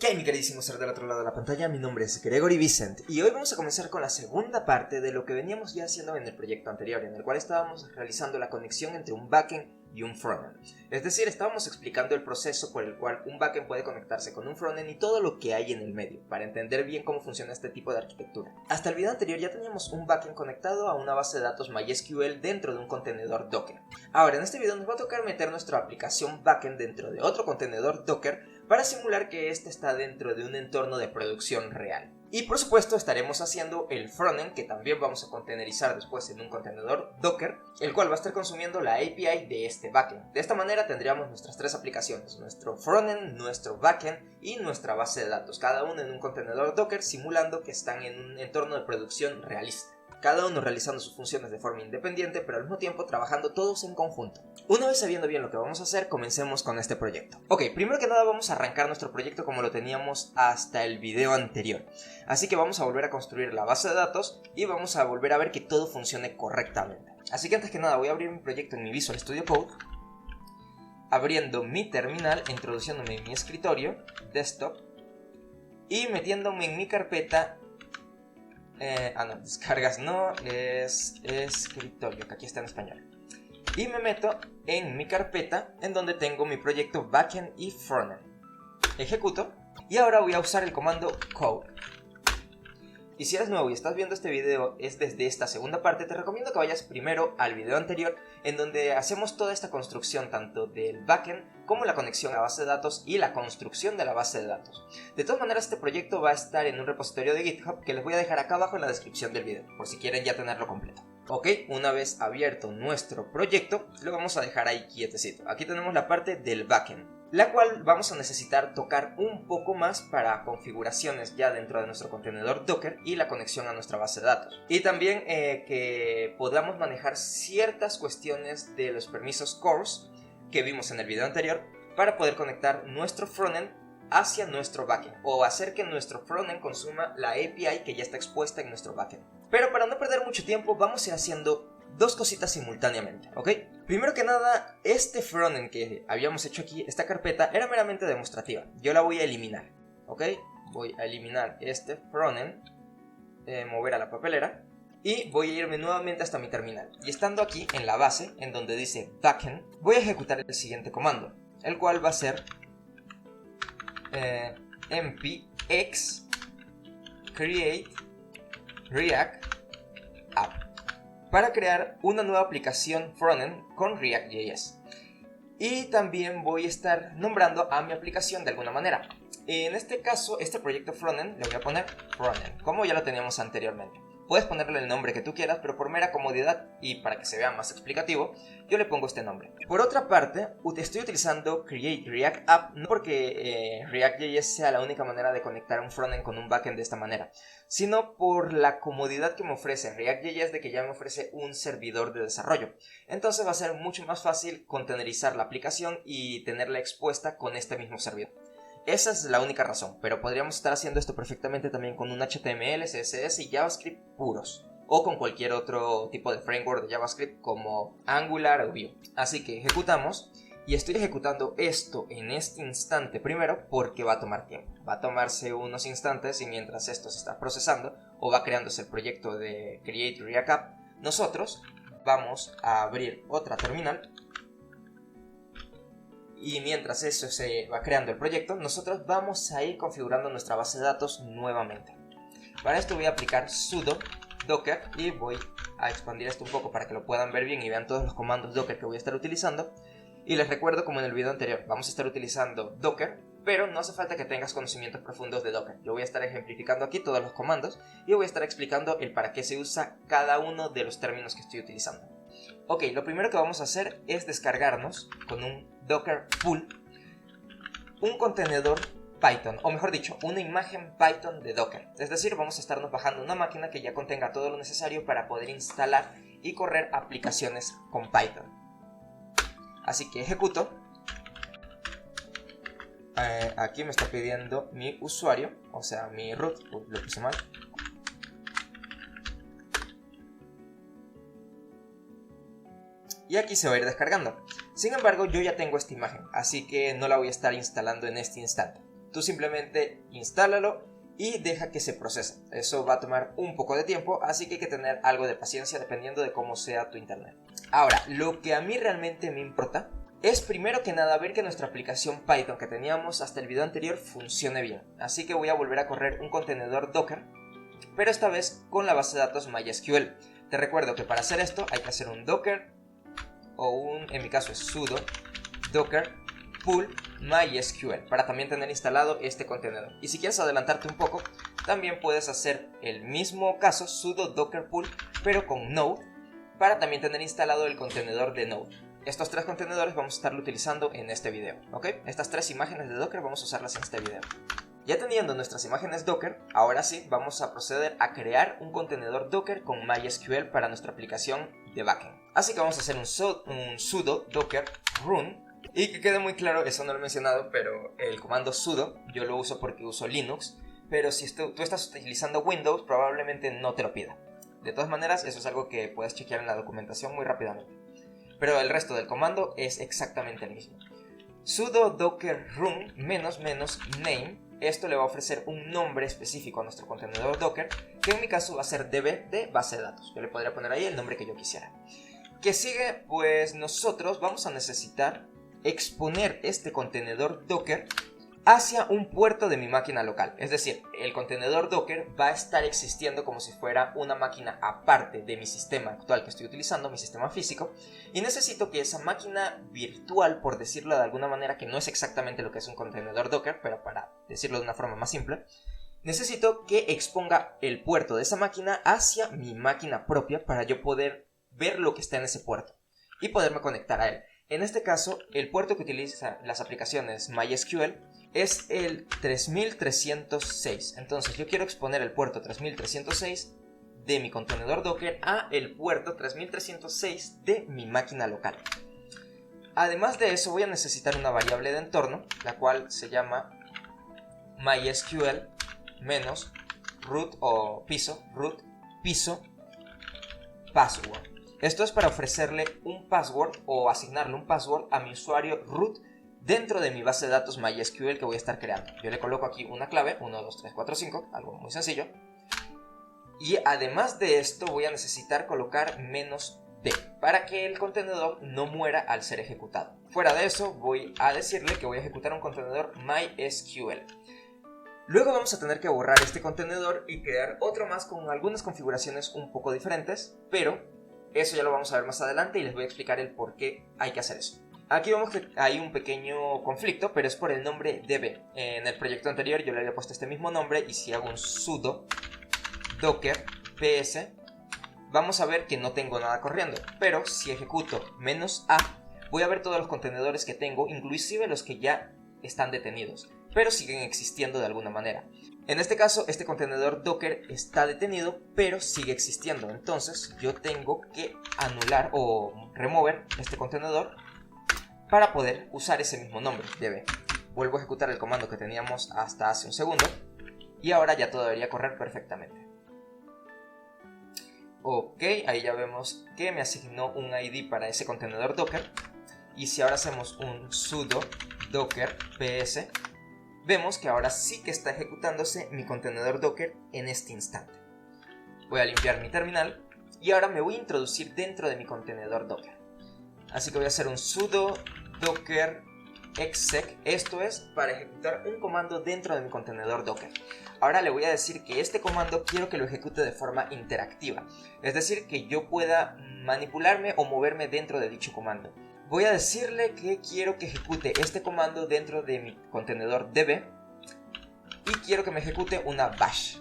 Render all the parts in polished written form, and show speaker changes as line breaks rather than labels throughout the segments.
¿Qué hay, mi queridísimo ser del otro lado de la pantalla? Mi nombre es Gregory Vicent y hoy vamos a comenzar con la segunda parte de lo que veníamos ya haciendo en el proyecto anterior, en el cual estábamos realizando la conexión entre un backend y un frontend. Es decir, estábamos explicando el proceso por el cual un backend puede conectarse con un frontend y todo lo que hay en el medio, para entender bien cómo funciona este tipo de arquitectura. Hasta el video anterior ya teníamos un backend conectado a una base de datos MySQL dentro de un contenedor Docker. Ahora, en este video nos va a tocar meter nuestra aplicación backend dentro de otro contenedor Docker para simular que este está dentro de un entorno de producción real. Y por supuesto estaremos haciendo el frontend, que también vamos a contenerizar después en un contenedor Docker, el cual va a estar consumiendo la API de este backend. De esta manera tendríamos nuestras tres aplicaciones, nuestro frontend, nuestro backend y nuestra base de datos, cada uno en un contenedor Docker simulando que están en un entorno de producción realista. Cada uno realizando sus funciones de forma independiente, pero al mismo tiempo trabajando todos en conjunto. Una vez sabiendo bien lo que vamos a hacer, comencemos con este proyecto. Ok, primero que nada vamos a arrancar nuestro proyecto como lo teníamos hasta el video anterior. Así que vamos a volver a construir la base de datos y vamos a volver a ver que todo funcione correctamente. Así que antes que nada voy a abrir mi proyecto en mi Visual Studio Code, abriendo mi terminal, introduciéndome en mi escritorio, desktop, y metiéndome en mi carpeta. No, descargas no, es escritorio, que aquí está en español. Y me meto en mi carpeta en donde tengo mi proyecto backend y frontend. Ejecuto y ahora voy a usar el comando code. Y si eres nuevo y estás viendo este video es desde esta segunda parte, te recomiendo que vayas primero al video anterior en donde hacemos toda esta construcción tanto del backend como la conexión a la base de datos y la construcción de la base de datos. De todas maneras, este proyecto va a estar en un repositorio de GitHub que les voy a dejar acá abajo en la descripción del video, por si quieren ya tenerlo completo. Ok, una vez abierto nuestro proyecto, lo vamos a dejar ahí quietecito. Aquí tenemos la parte del backend, la cual vamos a necesitar tocar un poco más para configuraciones ya dentro de nuestro contenedor Docker y la conexión a nuestra base de datos. Y también que podamos manejar ciertas cuestiones de los permisos CORS que vimos en el video anterior para poder conectar nuestro frontend hacia nuestro backend o hacer que nuestro frontend consuma la API que ya está expuesta en nuestro backend. Pero para no perder mucho tiempo vamos a ir haciendo dos cositas simultáneamente, ¿ok? Primero que nada, este frontend que habíamos hecho aquí, esta carpeta, era meramente demostrativa. Yo la voy a eliminar, ¿ok? Voy a eliminar este frontend, mover a la papelera y voy a irme nuevamente hasta mi terminal. Y estando aquí en la base, en donde dice backend, voy a ejecutar el siguiente comando, el cual va a ser npx create react app para crear una nueva aplicación frontend con React.js. Y también voy a estar nombrando a mi aplicación de alguna manera. En este caso, este proyecto frontend le voy a poner frontend, como ya lo teníamos anteriormente. Puedes ponerle el nombre que tú quieras, pero por mera comodidad y para que se vea más explicativo, yo le pongo este nombre. Por otra parte, estoy utilizando Create React App no porque React.js sea la única manera de conectar un frontend con un backend de esta manera, sino por la comodidad que me ofrece React.js de que ya me ofrece un servidor de desarrollo. Entonces va a ser mucho más fácil contenerizar la aplicación y tenerla expuesta con este mismo servidor. Esa es la única razón, pero podríamos estar haciendo esto perfectamente también con un HTML, CSS y JavaScript puros, o con cualquier otro tipo de framework de JavaScript como Angular o Vue. Así que ejecutamos, y estoy ejecutando esto en este instante primero porque va a tomar tiempo. Va a tomarse unos instantes y mientras esto se está procesando o va creándose el proyecto de Create React App, nosotros vamos a abrir otra terminal. Y mientras eso se va creando el proyecto, nosotros vamos a ir configurando nuestra base de datos nuevamente. Para esto voy a aplicar sudo docker y voy a expandir esto un poco para que lo puedan ver bien y vean todos los comandos docker que voy a estar utilizando. Y les recuerdo, como en el video anterior, vamos a estar utilizando docker, pero no hace falta que tengas conocimientos profundos de docker. Yo voy a estar ejemplificando aquí todos los comandos y voy a estar explicando el para qué se usa cada uno de los términos que estoy utilizando. Ok, lo primero que vamos a hacer es descargarnos con un Docker pull un contenedor Python, o mejor dicho, una imagen Python de Docker. Es decir, vamos a estarnos bajando una máquina que ya contenga todo lo necesario para poder instalar y correr aplicaciones con Python. Así que ejecuto. Aquí me está pidiendo mi usuario, o sea, mi root, lo puse mal. Y aquí se va a ir descargando. Sin embargo, yo ya tengo esta imagen, así que no la voy a estar instalando en este instante. Tú simplemente instálalo y deja que se procese. Eso va a tomar un poco de tiempo, así que hay que tener algo de paciencia dependiendo de cómo sea tu internet. Ahora, lo que a mí realmente me importa es primero que nada ver que nuestra aplicación Python que teníamos hasta el video anterior funcione bien. Así que voy a volver a correr un contenedor Docker, pero esta vez con la base de datos MySQL. Te recuerdo que para hacer esto hay que hacer un Docker o en mi caso es sudo Docker pull MySQL para también tener instalado este contenedor. Y si quieres adelantarte un poco, también puedes hacer el mismo caso, sudo docker pull, pero con Node, para también tener instalado el contenedor de Node. Estos tres contenedores vamos a estarlo utilizando en este video, ¿ok? Estas tres imágenes de Docker vamos a usarlas en este video. Ya teniendo nuestras imágenes Docker, ahora sí vamos a proceder a crear un contenedor Docker con MySQL para nuestra aplicación de backend. Así que vamos a hacer un sudo docker run. Y que quede muy claro, eso no lo he mencionado, pero el comando sudo yo lo uso porque uso Linux, pero si tú estás utilizando Windows probablemente no te lo pida. De todas maneras, eso es algo que puedes chequear en la documentación muy rápidamente. Pero el resto del comando es exactamente el mismo. Sudo docker run --name. Esto le va a ofrecer un nombre específico a nuestro contenedor Docker, que en mi caso va a ser db de base de datos. Yo le podría poner ahí el nombre que yo quisiera. ¿Qué sigue? Pues nosotros vamos a necesitar exponer este contenedor Docker hacia un puerto de mi máquina local. Es decir, el contenedor Docker va a estar existiendo como si fuera una máquina aparte de mi sistema actual que estoy utilizando, mi sistema físico, y necesito que esa máquina virtual, por decirlo de alguna manera, que no es exactamente lo que es un contenedor Docker, pero para decirlo de una forma más simple, necesito que exponga el puerto de esa máquina hacia mi máquina propia para yo poder ver lo que está en ese puerto y poderme conectar a él. En este caso, el puerto que utiliza las aplicaciones MySQL es el 3306. Entonces yo quiero exponer el puerto 3306 de mi contenedor Docker a el puerto 3306 de mi máquina local. Además de eso, voy a necesitar una variable de entorno, la cual se llama MySQL -root o root piso password. Esto es para ofrecerle un password o asignarle un password a mi usuario root dentro de mi base de datos MySQL que voy a estar creando. Yo le coloco aquí una clave, 1, 2, 3, 4, 5, algo muy sencillo. Y además de esto voy a necesitar colocar "-d" para que el contenedor no muera al ser ejecutado. Fuera de eso voy a decirle que voy a ejecutar un contenedor MySQL. Luego vamos a tener que borrar este contenedor y crear otro más con algunas configuraciones un poco diferentes, pero eso ya lo vamos a ver más adelante y les voy a explicar el por qué hay que hacer eso. Aquí vemos que hay un pequeño conflicto, pero es por el nombre db. En el proyecto anterior yo le había puesto este mismo nombre y si hago un sudo docker ps, vamos a ver que no tengo nada corriendo. Pero si ejecuto "-a", voy a ver todos los contenedores que tengo, inclusive los que ya están detenidos, pero siguen existiendo de alguna manera. En este caso, este contenedor Docker está detenido, pero sigue existiendo. Entonces, yo tengo que anular o remover este contenedor para poder usar ese mismo nombre, db. Vuelvo a ejecutar el comando que teníamos hasta hace un segundo y ahora ya todo debería correr perfectamente. Ok, ahí ya vemos que me asignó un ID para ese contenedor Docker. Y si ahora hacemos un sudo docker ps, vemos que ahora sí que está ejecutándose mi contenedor Docker en este instante. Voy a limpiar mi terminal y ahora me voy a introducir dentro de mi contenedor Docker. Así que voy a hacer un sudo docker exec, esto es para ejecutar un comando dentro de mi contenedor Docker. Ahora le voy a decir que este comando quiero que lo ejecute de forma interactiva, es decir, que yo pueda manipularme o moverme dentro de dicho comando. Voy a decirle que quiero que ejecute este comando dentro de mi contenedor db y quiero que me ejecute una bash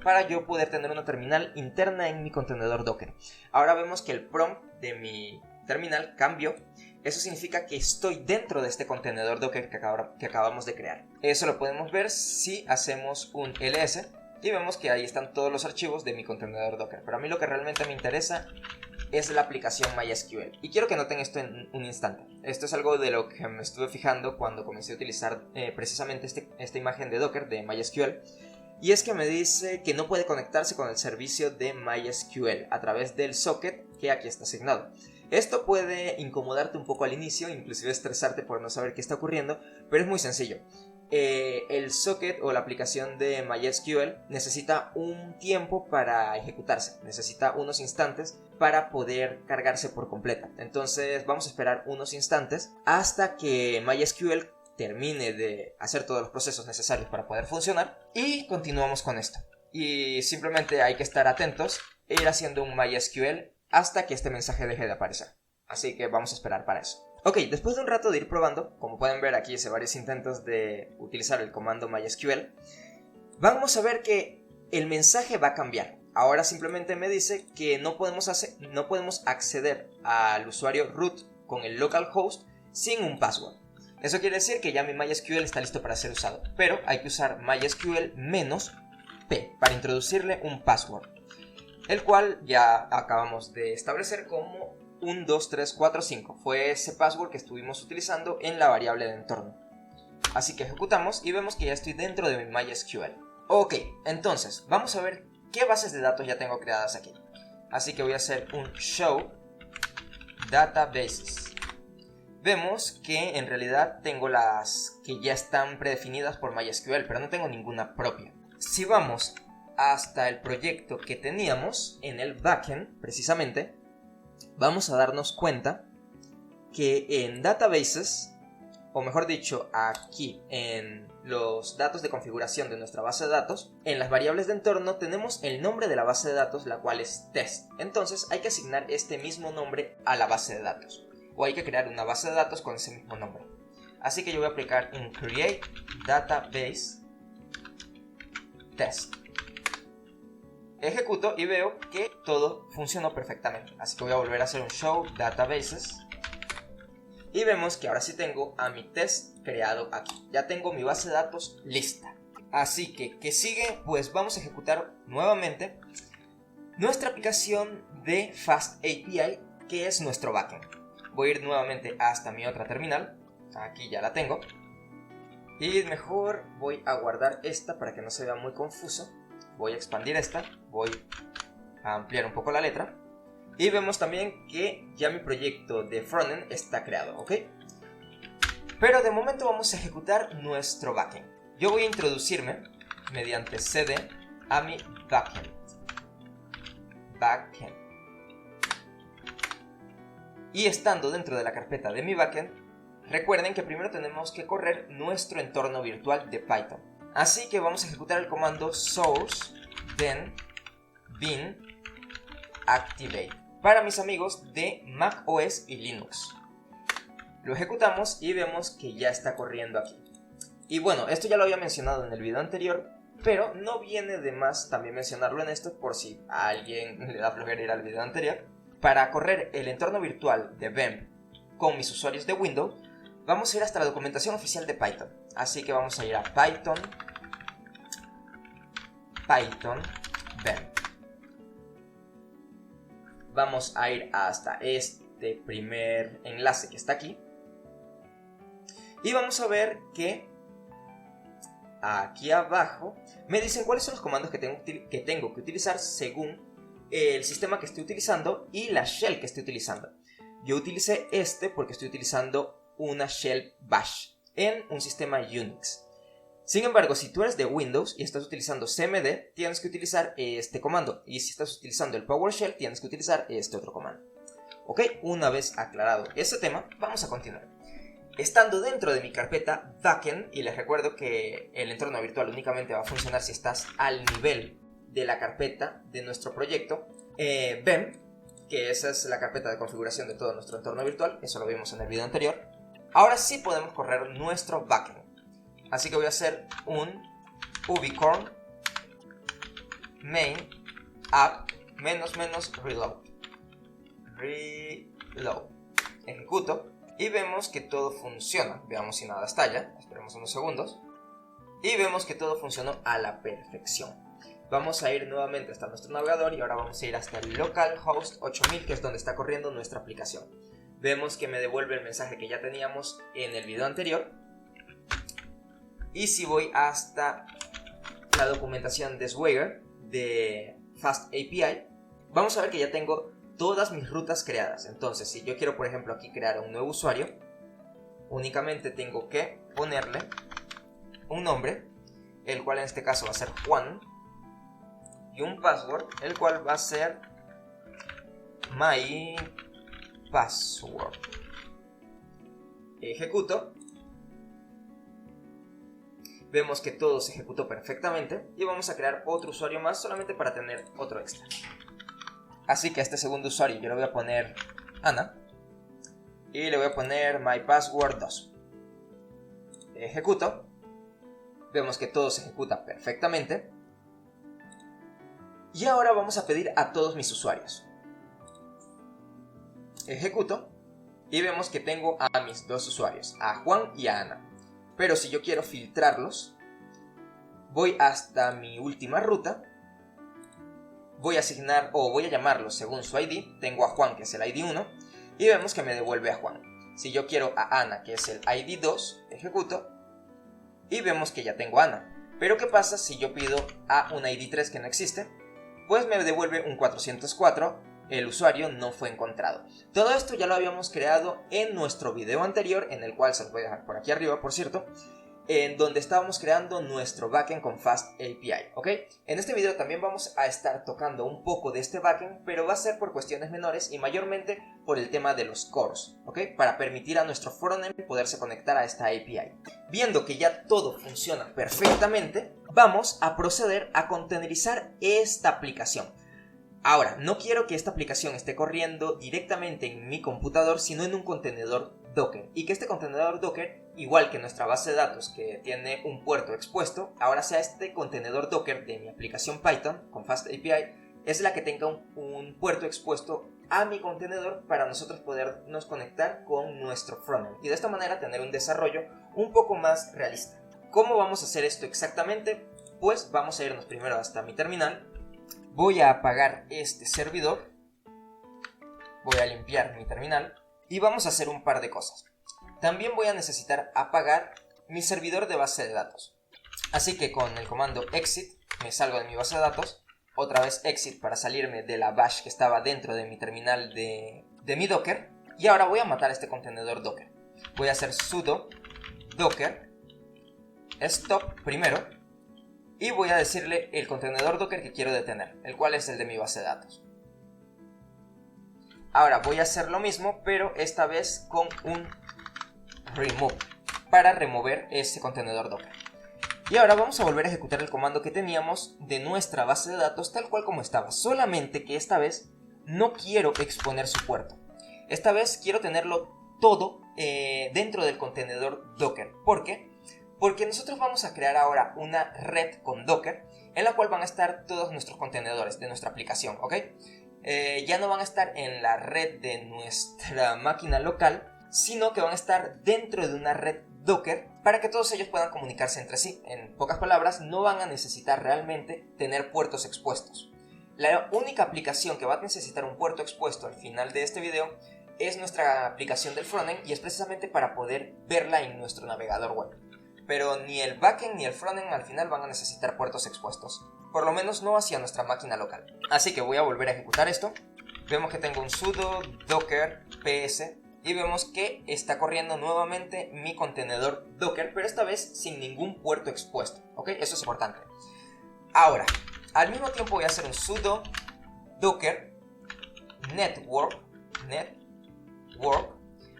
para yo poder tener una terminal interna en mi contenedor Docker. Ahora vemos que el prompt de mi terminal cambió. Eso significa que estoy dentro de este contenedor Docker que acabamos de crear. Eso lo podemos ver si hacemos un ls y vemos que ahí están todos los archivos de mi contenedor Docker. Pero a mí lo que realmente me interesa es la aplicación MySQL. Y quiero que noten esto en un instante. Esto es algo de lo que me estuve fijando cuando comencé a utilizar precisamente esta imagen de Docker de MySQL. Y es que me dice que no puede conectarse con el servicio de MySQL a través del socket que aquí está asignado. Esto puede incomodarte un poco al inicio, inclusive estresarte por no saber qué está ocurriendo, pero es muy sencillo. el socket o la aplicación de MySQL necesita un tiempo para ejecutarse, necesita unos instantes para poder cargarse por completa. Entonces vamos a esperar unos instantes hasta que MySQL termine de hacer todos los procesos necesarios para poder funcionar y continuamos con esto. Y simplemente hay que estar atentos e ir haciendo un MySQL hasta que este mensaje deje de aparecer. Así que vamos a esperar para eso. Ok, después de un rato de ir probando, como pueden ver aquí hice varios intentos de utilizar el comando MySQL, vamos a ver que el mensaje va a cambiar. Ahora simplemente me dice que no podemos acceder al usuario root con el localhost sin un password. Eso quiere decir que ya mi MySQL está listo para ser usado, pero hay que usar MySQL-P para introducirle un password, el cual ya acabamos de establecer como 12345. Fue ese password que estuvimos utilizando en la variable de entorno. Así que ejecutamos y vemos que ya estoy dentro de mi MySQL. Ok, entonces vamos a ver qué bases de datos ya tengo creadas aquí. Así que voy a hacer un show databases. Vemos que en realidad tengo las que ya están predefinidas por MySQL, pero no tengo ninguna propia. Si vamos hasta el proyecto que teníamos en el backend, precisamente, vamos a darnos cuenta que en databases, o mejor dicho, aquí en los datos de configuración de nuestra base de datos, en las variables de entorno tenemos el nombre de la base de datos, la cual es test. Entonces hay que asignar este mismo nombre a la base de datos, o hay que crear una base de datos con ese mismo nombre. Así que yo voy a aplicar un create database test. Ejecuto y veo que todo funcionó perfectamente. Así que voy a volver a hacer un show databases. Y vemos que ahora sí tengo a mi test creado aquí. Ya tengo mi base de datos lista. Así que, ¿qué sigue? Pues vamos a ejecutar nuevamente nuestra aplicación de Fast API, que es nuestro backend. Voy a ir nuevamente hasta mi otra terminal. Aquí ya la tengo. Y mejor voy a guardar esta para que no se vea muy confuso. Voy a expandir esta, voy a ampliar un poco la letra. Y vemos también que ya mi proyecto de frontend está creado, ¿ok? Pero de momento vamos a ejecutar nuestro backend. Yo voy a introducirme mediante cd a mi backend. Y estando dentro de la carpeta de mi backend, recuerden que primero tenemos que correr nuestro entorno virtual de Python. Así que vamos a ejecutar el comando source then bin activate para mis amigos de Mac OS y Linux. Lo ejecutamos y vemos que ya está corriendo aquí. Y bueno, esto ya lo había mencionado en el video anterior, pero no viene de más también mencionarlo en esto por si a alguien le da flojera ir al video anterior. Para correr el entorno virtual de VEM con mis usuarios de Windows, vamos a ir hasta la documentación oficial de Python. Así que vamos a ir a Python VEM. Vamos a ir hasta este primer enlace que está aquí. Y vamos a ver que aquí abajo me dicen cuáles son los comandos que tengo que utilizar según el sistema que estoy utilizando y la shell que estoy utilizando. Yo utilicé este porque estoy utilizando una shell bash en un sistema Unix. Sin embargo, si tú eres de Windows y estás utilizando cmd, tienes que utilizar este comando. Y si estás utilizando el PowerShell, tienes que utilizar este otro comando. Ok, una vez aclarado ese tema, vamos a continuar. Estando dentro de mi carpeta backend, y les recuerdo que el entorno virtual únicamente va a funcionar si estás al nivel de la carpeta de nuestro proyecto, VEM, que esa es la carpeta de configuración de todo nuestro entorno virtual, eso lo vimos en el video anterior. Ahora sí podemos correr nuestro backend. Así que voy a hacer un ubicorn main app --reload. Ejecuto y vemos que todo funciona. Veamos si nada estalla. Esperemos unos segundos. Y vemos que todo funcionó a la perfección. Vamos a ir nuevamente hasta nuestro navegador y ahora vamos a ir hasta el localhost 8000, que es donde está corriendo nuestra aplicación. Vemos que me devuelve el mensaje que ya teníamos en el video anterior. Y si voy hasta la documentación de Swagger de Fast API, vamos a ver que ya tengo todas mis rutas creadas. Entonces, si yo quiero, por ejemplo, aquí crear un nuevo usuario, únicamente tengo que ponerle un nombre, el cual en este caso va a ser Juan, y un password, el cual va a ser my password. Ejecuto. Vemos que todo se ejecutó perfectamente y vamos a crear otro usuario más solamente para tener otro extra. Así que a este segundo usuario yo le voy a poner Ana y le voy a poner mypassword2. Ejecuto. Vemos que todo se ejecuta perfectamente. Y ahora vamos a pedir a todos mis usuarios. Ejecuto y vemos que tengo a mis dos usuarios, a Juan y a Ana. Pero si yo quiero filtrarlos, voy hasta mi última ruta, voy a asignar o voy a llamarlos según su ID. Tengo a Juan, que es el ID 1, y vemos que me devuelve a Juan. Si yo quiero a Ana, que es el ID 2, ejecuto y vemos que ya tengo a Ana. Pero ¿qué pasa si yo pido a un ID 3 que no existe? Pues me devuelve un 404, el usuario no fue encontrado. Todo esto ya lo habíamos creado en nuestro video anterior, en el cual se los voy a dejar por aquí arriba, por cierto, en donde estábamos creando nuestro backend con Fast API, ¿ok? En este video también vamos a estar tocando un poco de este backend, pero va a ser por cuestiones menores y mayormente por el tema de los cores, ¿ok? Para permitir a nuestro frontend poderse conectar a esta API. Viendo que ya todo funciona perfectamente, vamos a proceder a containerizar esta aplicación. Ahora, no quiero que esta aplicación esté corriendo directamente en mi computador, sino en un contenedor Docker. Y que este contenedor Docker, igual que nuestra base de datos que tiene un puerto expuesto, ahora sea este contenedor Docker de mi aplicación Python con Fast API, es la que tenga un puerto expuesto a mi contenedor para nosotros podernos conectar con nuestro frontend. Y de esta manera tener un desarrollo un poco más realista. ¿Cómo vamos a hacer esto exactamente? Pues vamos a irnos primero hasta mi terminal. Voy a apagar este servidor, voy a limpiar mi terminal y vamos a hacer un par de cosas. También voy a necesitar apagar mi servidor de base de datos. Así que con el comando exit me salgo de mi base de datos, otra vez exit para salirme de la bash que estaba dentro de mi terminal de mi Docker, y ahora voy a matar este contenedor Docker. Voy a hacer sudo docker stop primero. Y voy a decirle el contenedor Docker que quiero detener, el cual es el de mi base de datos. Ahora voy a hacer lo mismo, pero esta vez con un remove, para remover ese contenedor Docker. Y ahora vamos a volver a ejecutar el comando que teníamos de nuestra base de datos tal cual como estaba, solamente que esta vez no quiero exponer su puerto. Esta vez quiero tenerlo todo dentro del contenedor Docker. ¿Por qué? Porque nosotros vamos a crear ahora una red con Docker en la cual van a estar todos nuestros contenedores de nuestra aplicación, ¿ok? Ya no van a estar en la red de nuestra máquina local, sino que van a estar dentro de una red Docker para que todos ellos puedan comunicarse entre sí. En pocas palabras, no van a necesitar realmente tener puertos expuestos. La única aplicación que va a necesitar un puerto expuesto al final de este video es nuestra aplicación del frontend, y es precisamente para poder verla en nuestro navegador web. Pero ni el backend ni el frontend al final van a necesitar puertos expuestos, por lo menos no hacia nuestra máquina local. Así que voy a volver a ejecutar esto. Vemos que tengo un sudo docker ps y vemos que está corriendo nuevamente mi contenedor Docker, pero esta vez sin ningún puerto expuesto, ¿ok? Eso es importante. Ahora, al mismo tiempo voy a hacer un sudo docker network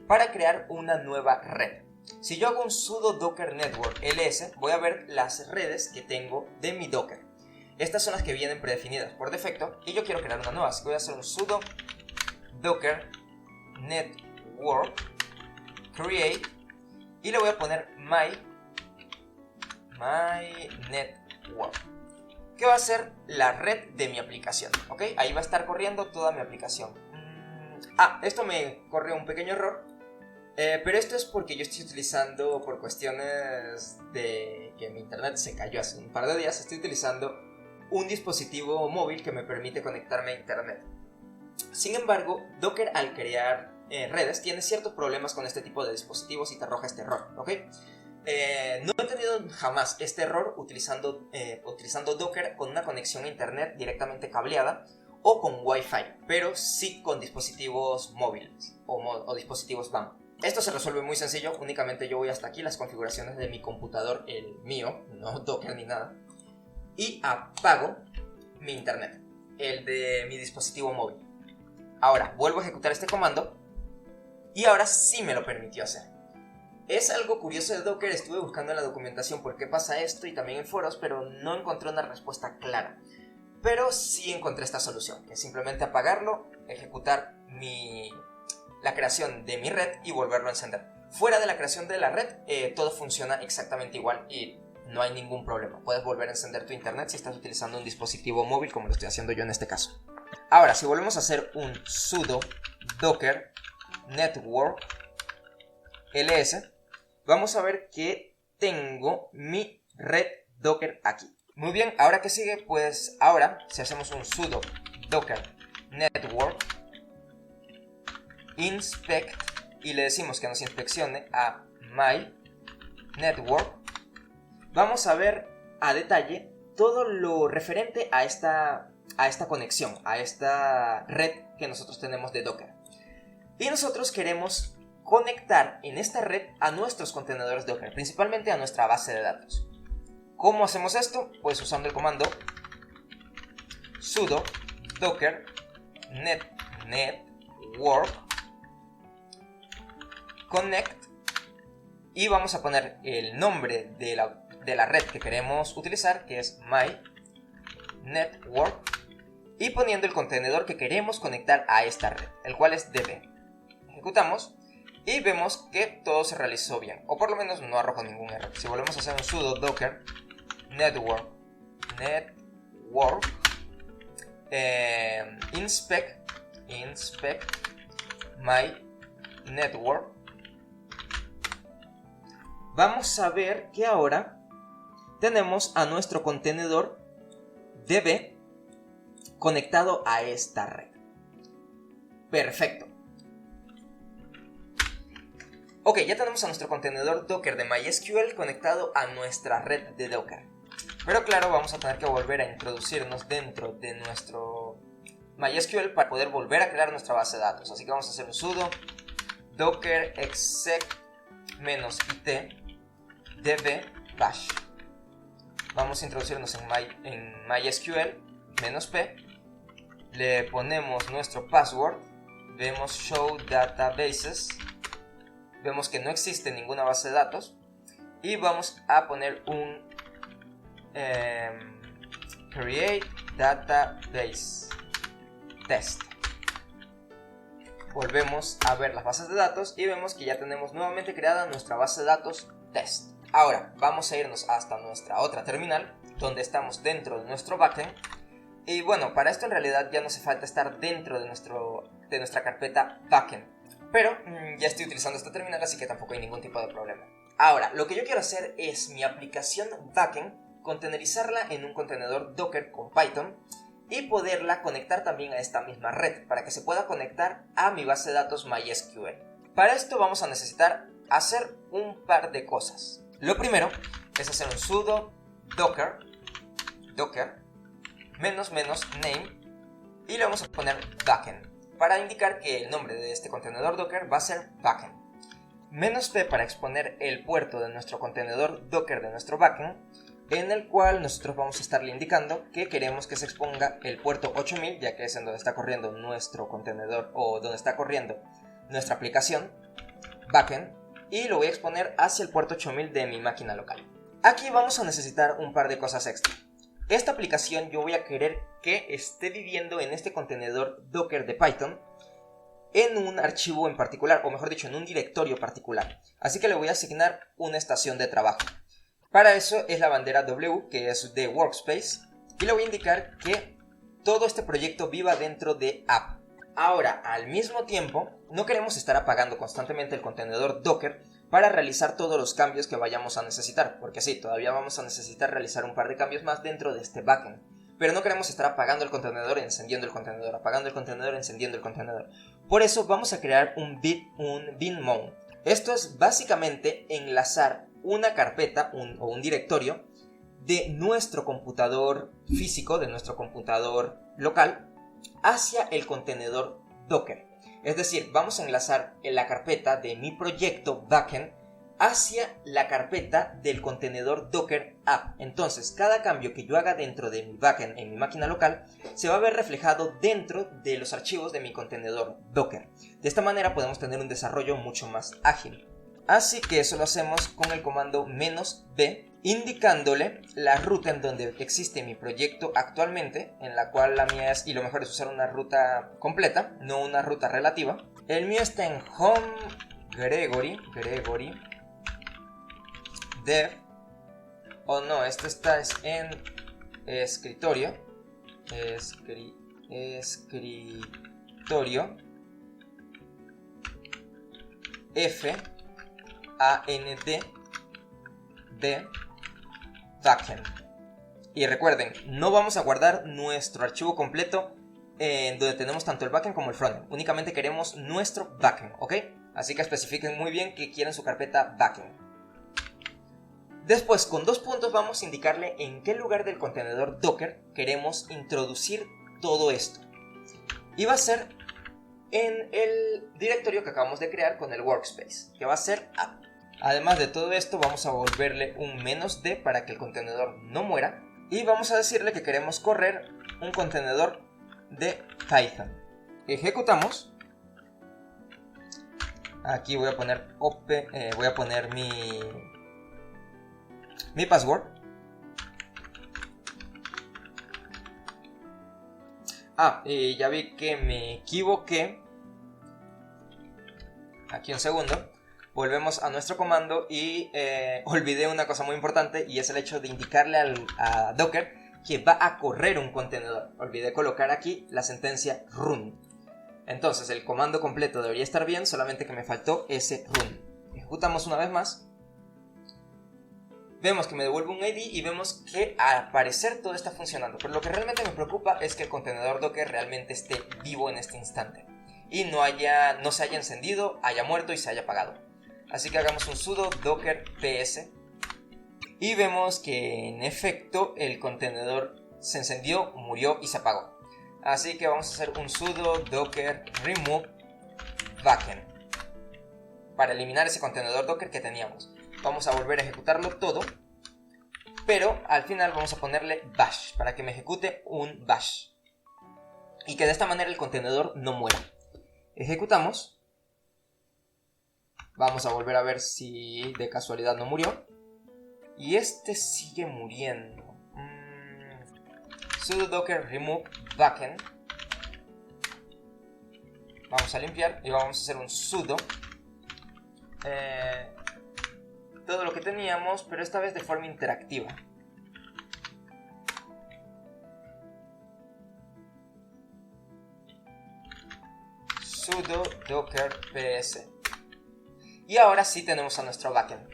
para crear una nueva red. Si yo hago un sudo docker network ls, voy a ver las redes que tengo de mi Docker. Estas son las que vienen predefinidas por defecto y yo quiero crear una nueva, así que voy a hacer un sudo docker network create y le voy a poner my network, que va a ser la red de mi aplicación, ¿ok? Ahí va a estar corriendo toda mi aplicación. Esto me corrió un pequeño error. Pero esto es porque yo estoy utilizando, por cuestiones de que mi internet se cayó hace un par de días, estoy utilizando un dispositivo móvil que me permite conectarme a internet. Sin embargo, Docker al crear redes tiene ciertos problemas con este tipo de dispositivos y te arroja este error, ¿ok? No he tenido jamás este error utilizando Docker con una conexión a internet directamente cableada o con Wi-Fi, pero sí con dispositivos móviles o dispositivos WAN. Esto se resuelve muy sencillo, únicamente yo voy hasta aquí, las configuraciones de mi computador, el mío, no Docker ni nada, y apago mi internet, el de mi dispositivo móvil. Ahora, vuelvo a ejecutar este comando y ahora sí me lo permitió hacer. Es algo curioso de Docker, estuve buscando en la documentación por qué pasa esto y también en foros, pero no encontré una respuesta clara. Pero sí encontré esta solución, que es simplemente apagarlo, ejecutar la creación de mi red y volverlo a encender. Fuera de la creación de la red, todo funciona exactamente igual y no hay ningún problema. Puedes volver a encender tu internet si estás utilizando un dispositivo móvil, como lo estoy haciendo yo en este caso. Ahora, si volvemos a hacer un sudo docker network ls, vamos a ver que tengo mi red Docker aquí. Muy bien, ahora que sigue, pues ahora si hacemos un sudo docker network inspect y le decimos que nos inspeccione a my network, vamos a ver a detalle todo lo referente a esta conexión, a esta red que nosotros tenemos de Docker. Y nosotros queremos conectar en esta red a nuestros contenedores Docker, principalmente a nuestra base de datos. ¿Cómo hacemos esto? Pues usando el comando sudo docker network connect y vamos a poner el nombre de la red que queremos utilizar, que es my network, y poniendo el contenedor que queremos conectar a esta red, el cual es db. Ejecutamos y vemos que todo se realizó bien, o por lo menos no arrojó ningún error. Si volvemos a hacer un sudo docker network inspect my network, vamos a ver que ahora tenemos a nuestro contenedor db conectado a esta red. Perfecto. Ok, ya tenemos a nuestro contenedor Docker de MySQL conectado a nuestra red de Docker. Pero claro, vamos a tener que volver a introducirnos dentro de nuestro MySQL para poder volver a crear nuestra base de datos. Así que vamos a hacer un sudo docker exec -it db bash. Vamos a introducirnos en MySQL -p. Le ponemos nuestro password. Vemos show databases. Vemos que no existe ninguna base de datos. Y vamos a poner un create database test. Volvemos a ver las bases de datos y vemos que ya tenemos nuevamente creada nuestra base de datos test. Ahora vamos a irnos hasta nuestra otra terminal, donde estamos dentro de nuestro backend. Y bueno, para esto en realidad ya no hace falta estar dentro de nuestra carpeta backend. Pero ya estoy utilizando esta terminal, así que tampoco hay ningún tipo de problema. Ahora, lo que yo quiero hacer es mi aplicación backend, contenerizarla en un contenedor Docker con Python y poderla conectar también a esta misma red para que se pueda conectar a mi base de datos MySQL. Para esto vamos a necesitar hacer un par de cosas. Lo primero es hacer un sudo docker --name y le vamos a poner backend para indicar que el nombre de este contenedor Docker va a ser backend. -p para exponer el puerto de nuestro contenedor Docker de nuestro backend, en el cual nosotros vamos a estarle indicando que queremos que se exponga el puerto 8000, ya que es en donde está corriendo nuestro contenedor o donde está corriendo nuestra aplicación backend, y lo voy a exponer hacia el puerto 8000 de mi máquina local. Aquí vamos a necesitar un par de cosas extra. Esta aplicación yo voy a querer que esté viviendo en este contenedor Docker de Python en un archivo en particular, o mejor dicho, en un directorio particular. Así que le voy a asignar una estación de trabajo. Para eso es la bandera W, que es de Workspace, y le voy a indicar que todo este proyecto viva dentro de App. Ahora, al mismo tiempo, no queremos estar apagando constantemente el contenedor Docker para realizar todos los cambios que vayamos a necesitar, porque sí, todavía vamos a necesitar realizar un par de cambios más dentro de este backend, pero no queremos estar apagando el contenedor, encendiendo el contenedor, apagando el contenedor, encendiendo el contenedor. Por eso vamos a crear un bin mount. Esto es básicamente enlazar una carpeta o un directorio de nuestro computador físico, de nuestro computador local, hacia el contenedor Docker. Es decir, vamos a enlazar en la carpeta de mi proyecto backend hacia la carpeta del contenedor Docker app. Entonces, cada cambio que yo haga dentro de mi backend en mi máquina local se va a ver reflejado dentro de los archivos de mi contenedor Docker. De esta manera podemos tener un desarrollo mucho más ágil. Así que eso lo hacemos con el comando "-b", indicándole la ruta en donde existe mi proyecto actualmente, en la cual la mía es, y lo mejor es usar una ruta completa, no una ruta relativa. El mío está en home Gregory dev, o no, esto está en escritorio FAND backend. Y recuerden, no vamos a guardar nuestro archivo completo en donde tenemos tanto el backend como el frontend. Únicamente queremos nuestro backend, ¿ok? Así que especifiquen muy bien que quieren su carpeta backend. Después, con 2 puntos, vamos a indicarle en qué lugar del contenedor Docker queremos introducir todo esto. Y va a ser en el directorio que acabamos de crear con el workspace, que va a ser app. Además de todo esto, vamos a volverle un "-d" para que el contenedor no muera. Y vamos a decirle que queremos correr un contenedor de Python. Ejecutamos. Aquí voy a poner mi password. Y ya vi que me equivoqué. Aquí un segundo. Volvemos a nuestro comando y olvidé una cosa muy importante, y es el hecho de indicarle a Docker que va a correr un contenedor. Olvidé colocar aquí la sentencia run. Entonces el comando completo debería estar bien, solamente que me faltó ese run. Ejecutamos una vez más. Vemos que me devuelve un ID y vemos que al parecer todo está funcionando. Pero lo que realmente me preocupa es que el contenedor Docker realmente esté vivo en este instante y no se haya encendido, haya muerto y se haya apagado. Así que hagamos un sudo docker ps y vemos que en efecto el contenedor se encendió, murió y se apagó. Así que vamos a hacer un sudo docker remove backend para eliminar ese contenedor Docker que teníamos. Vamos a volver a ejecutarlo todo, pero al final vamos a ponerle bash para que me ejecute un bash y que de esta manera el contenedor no muera. Ejecutamos. Vamos a volver a ver si de casualidad no murió. Y este sigue muriendo. Sudo docker remove backend. Vamos a limpiar y vamos a hacer un sudo todo lo que teníamos, pero esta vez de forma interactiva. Sudo docker ps. Y ahora sí tenemos a nuestro backend.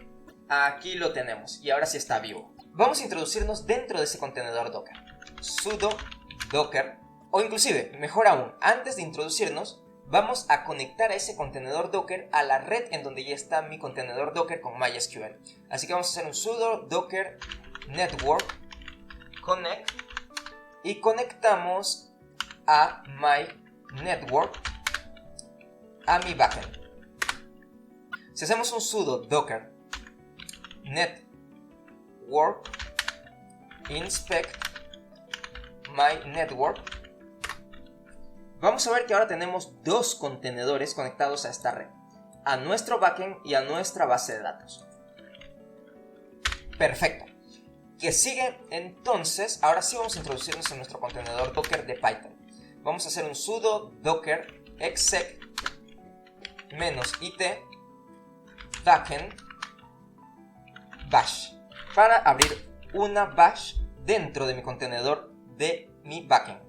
Aquí lo tenemos y ahora sí está vivo. Vamos a introducirnos dentro de ese contenedor Docker. Sudo docker, o inclusive, mejor aún, antes de introducirnos, vamos a conectar a ese contenedor Docker a la red en donde ya está mi contenedor Docker con MySQL. Así que vamos a hacer un sudo docker network connect y conectamos a my network a mi backend. Si hacemos un sudo docker network inspect my network, vamos a ver que ahora tenemos 2 contenedores conectados a esta red, a nuestro backend y a nuestra base de datos. Perfecto. ¿Qué sigue? Entonces, ahora sí vamos a introducirnos en nuestro contenedor Docker de Python. Vamos a hacer un sudo docker exec -it backend bash para abrir una bash dentro de mi contenedor de mi backend.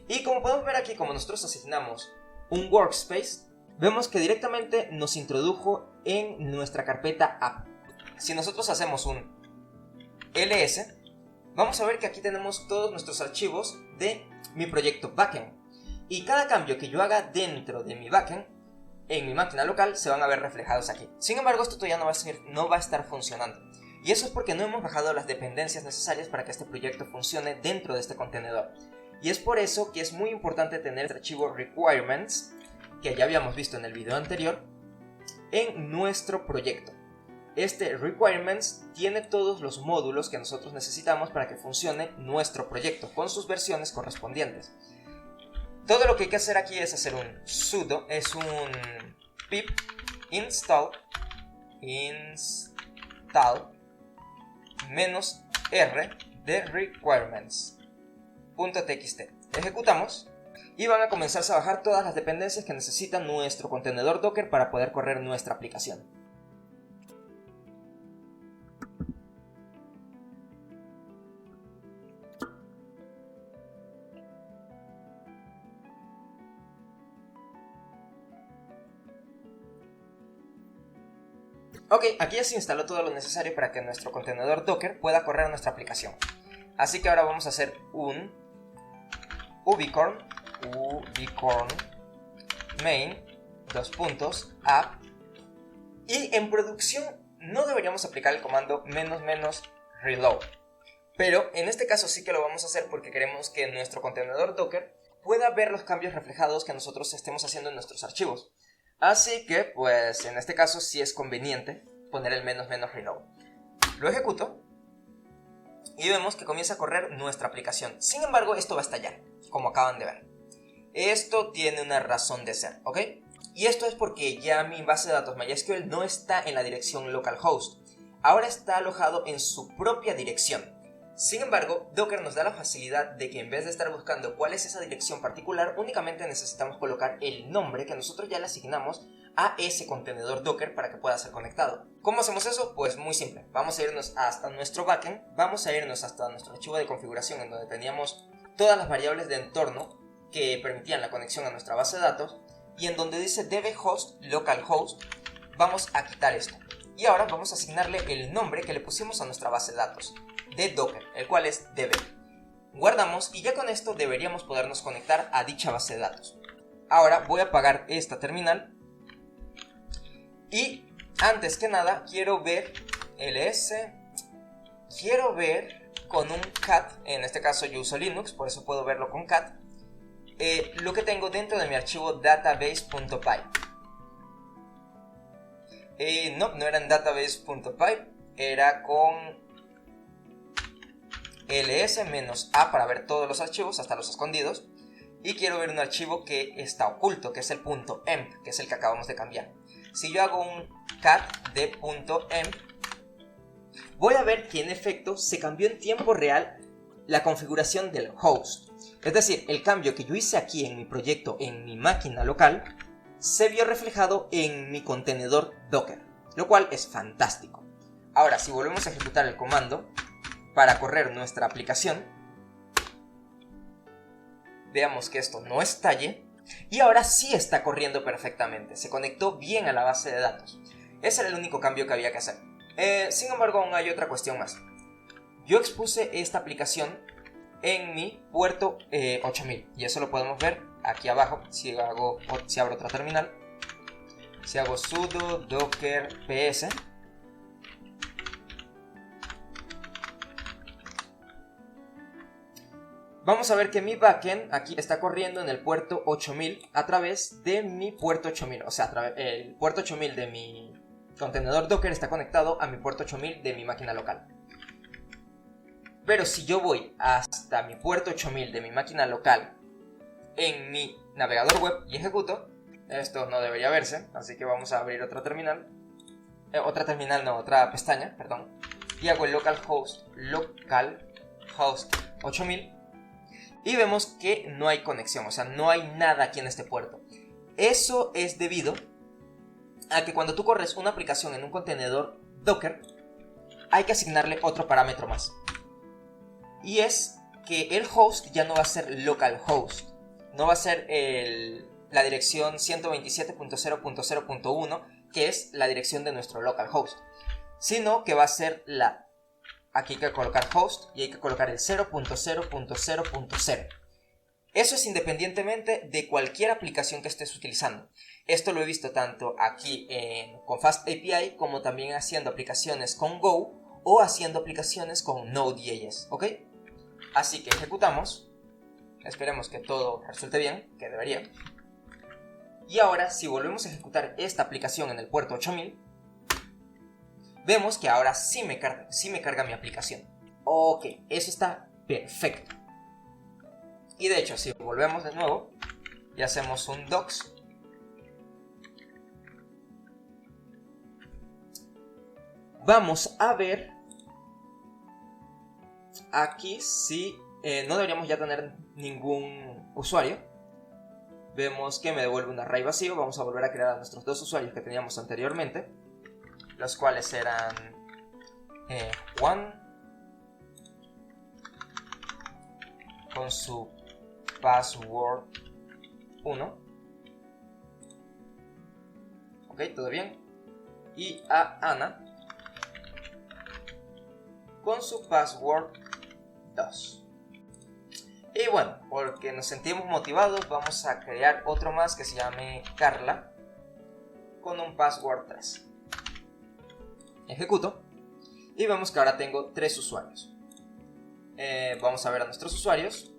Y como podemos ver aquí, como nosotros asignamos un workspace, vemos que directamente nos introdujo en nuestra carpeta app. Si nosotros hacemos un ls, vamos a ver que aquí tenemos todos nuestros archivos de mi proyecto backend. Y cada cambio que yo haga dentro de mi backend, en mi máquina local, se van a ver reflejados aquí. Sin embargo, esto todavía no va a estar funcionando. Y eso es porque no hemos bajado las dependencias necesarias para que este proyecto funcione dentro de este contenedor. Y es por eso que es muy importante tener el archivo requirements que ya habíamos visto en el video anterior, en nuestro proyecto. Este requirements tiene todos los módulos que nosotros necesitamos para que funcione nuestro proyecto con sus versiones correspondientes. Todo lo que hay que hacer aquí es hacer un sudo, es un pip install -r de requirements.txt. Ejecutamos y van a comenzar a bajar todas las dependencias que necesita nuestro contenedor Docker para poder correr nuestra aplicación. Ok, aquí ya se instaló todo lo necesario para que nuestro contenedor Docker pueda correr nuestra aplicación. Así que ahora vamos a hacer un ubicorn main app, y en producción no deberíamos aplicar el comando --reload, pero en este caso sí que lo vamos a hacer porque queremos que nuestro contenedor Docker pueda ver los cambios reflejados que nosotros estemos haciendo en nuestros archivos. Así que, pues, en este caso sí es conveniente poner el -reload. Lo ejecuto y vemos que comienza a correr nuestra aplicación. Sin embargo, esto va a estallar, como acaban de ver. Esto tiene una razón de ser, ¿ok? Y esto es porque ya mi base de datos MySQL no está en la dirección localhost. Ahora está alojado en su propia dirección. Sin embargo, Docker nos da la facilidad de que en vez de estar buscando cuál es esa dirección particular, únicamente necesitamos colocar el nombre que nosotros ya le asignamos a ese contenedor Docker para que pueda ser conectado. ¿Cómo hacemos eso? Pues muy simple. Vamos a irnos hasta nuestro backend, vamos a irnos hasta nuestro archivo de configuración en donde teníamos todas las variables de entorno que permitían la conexión a nuestra base de datos, y en donde dice dbhost localhost vamos a quitar esto. Y ahora vamos a asignarle el nombre que le pusimos a nuestra base de datos de Docker, el cual es db. Guardamos y ya con esto deberíamos podernos conectar a dicha base de datos. Ahora voy a apagar esta terminal y antes que nada quiero ver quiero ver con un cat, en este caso yo uso Linux, por eso puedo verlo con cat, lo que tengo dentro de mi archivo database.py. No era en database.py, era con ls-a para ver todos los archivos, hasta los escondidos, y quiero ver un archivo que está oculto, que es el .emp, que es el que acabamos de cambiar. Si yo hago un cat de .emp, voy a ver que en efecto se cambió en tiempo real la configuración del host. Es decir, el cambio que yo hice aquí en mi proyecto, en mi máquina local, se vio reflejado en mi contenedor Docker, lo cual es fantástico. Ahora, si volvemos a ejecutar el comando para correr nuestra aplicación, veamos que esto no estalle, y ahora sí está corriendo perfectamente, se conectó bien a la base de datos. Ese era el único cambio que había que hacer. Sin embargo, aún hay otra cuestión más. Yo expuse esta aplicación en mi puerto 8000, y eso lo podemos ver aquí abajo. Si abro otra terminal, si hago sudo docker ps, vamos a ver que mi backend aquí está corriendo en el puerto 8000 a través de mi puerto 8000. O sea, el puerto 8000 de mi contenedor Docker está conectado a mi puerto 8000 de mi máquina local. Pero si yo voy hasta mi puerto 8000 de mi máquina local en mi navegador web y ejecuto, esto no debería verse, así que vamos a abrir otra terminal. Otra pestaña, perdón. Y hago el localhost 8000. Y vemos que no hay conexión, o sea, no hay nada aquí en este puerto. Eso es debido a que cuando tú corres una aplicación en un contenedor Docker, hay que asignarle otro parámetro más. Y es que el host ya no va a ser localhost, no va a ser la dirección 127.0.0.1, que es la dirección de nuestro localhost, sino que va a ser aquí hay que colocar host y hay que colocar el 0.0.0.0. Eso es independientemente de cualquier aplicación que estés utilizando. Esto lo he visto tanto aquí con FastAPI como también haciendo aplicaciones con Go o haciendo aplicaciones con Node.js, ¿ok? Así que ejecutamos. Esperemos que todo resulte bien, que debería. Y ahora, si volvemos a ejecutar esta aplicación en el puerto 8000, vemos que ahora sí me carga mi aplicación. Ok, eso está perfecto. Y de hecho, si volvemos de nuevo y hacemos un docs, vamos a ver aquí si no deberíamos ya tener ningún usuario. Vemos que me devuelve un array vacío. Vamos a volver a crear a nuestros dos usuarios que teníamos anteriormente, los cuales eran Juan con su password 1. Ok, todo bien. Y a Ana con su password 2. Y bueno, porque nos sentimos motivados, vamos a crear otro más que se llame Carla con un password 3. Ejecuto y vemos que ahora tengo 3 usuarios. Vamos a ver a nuestros usuarios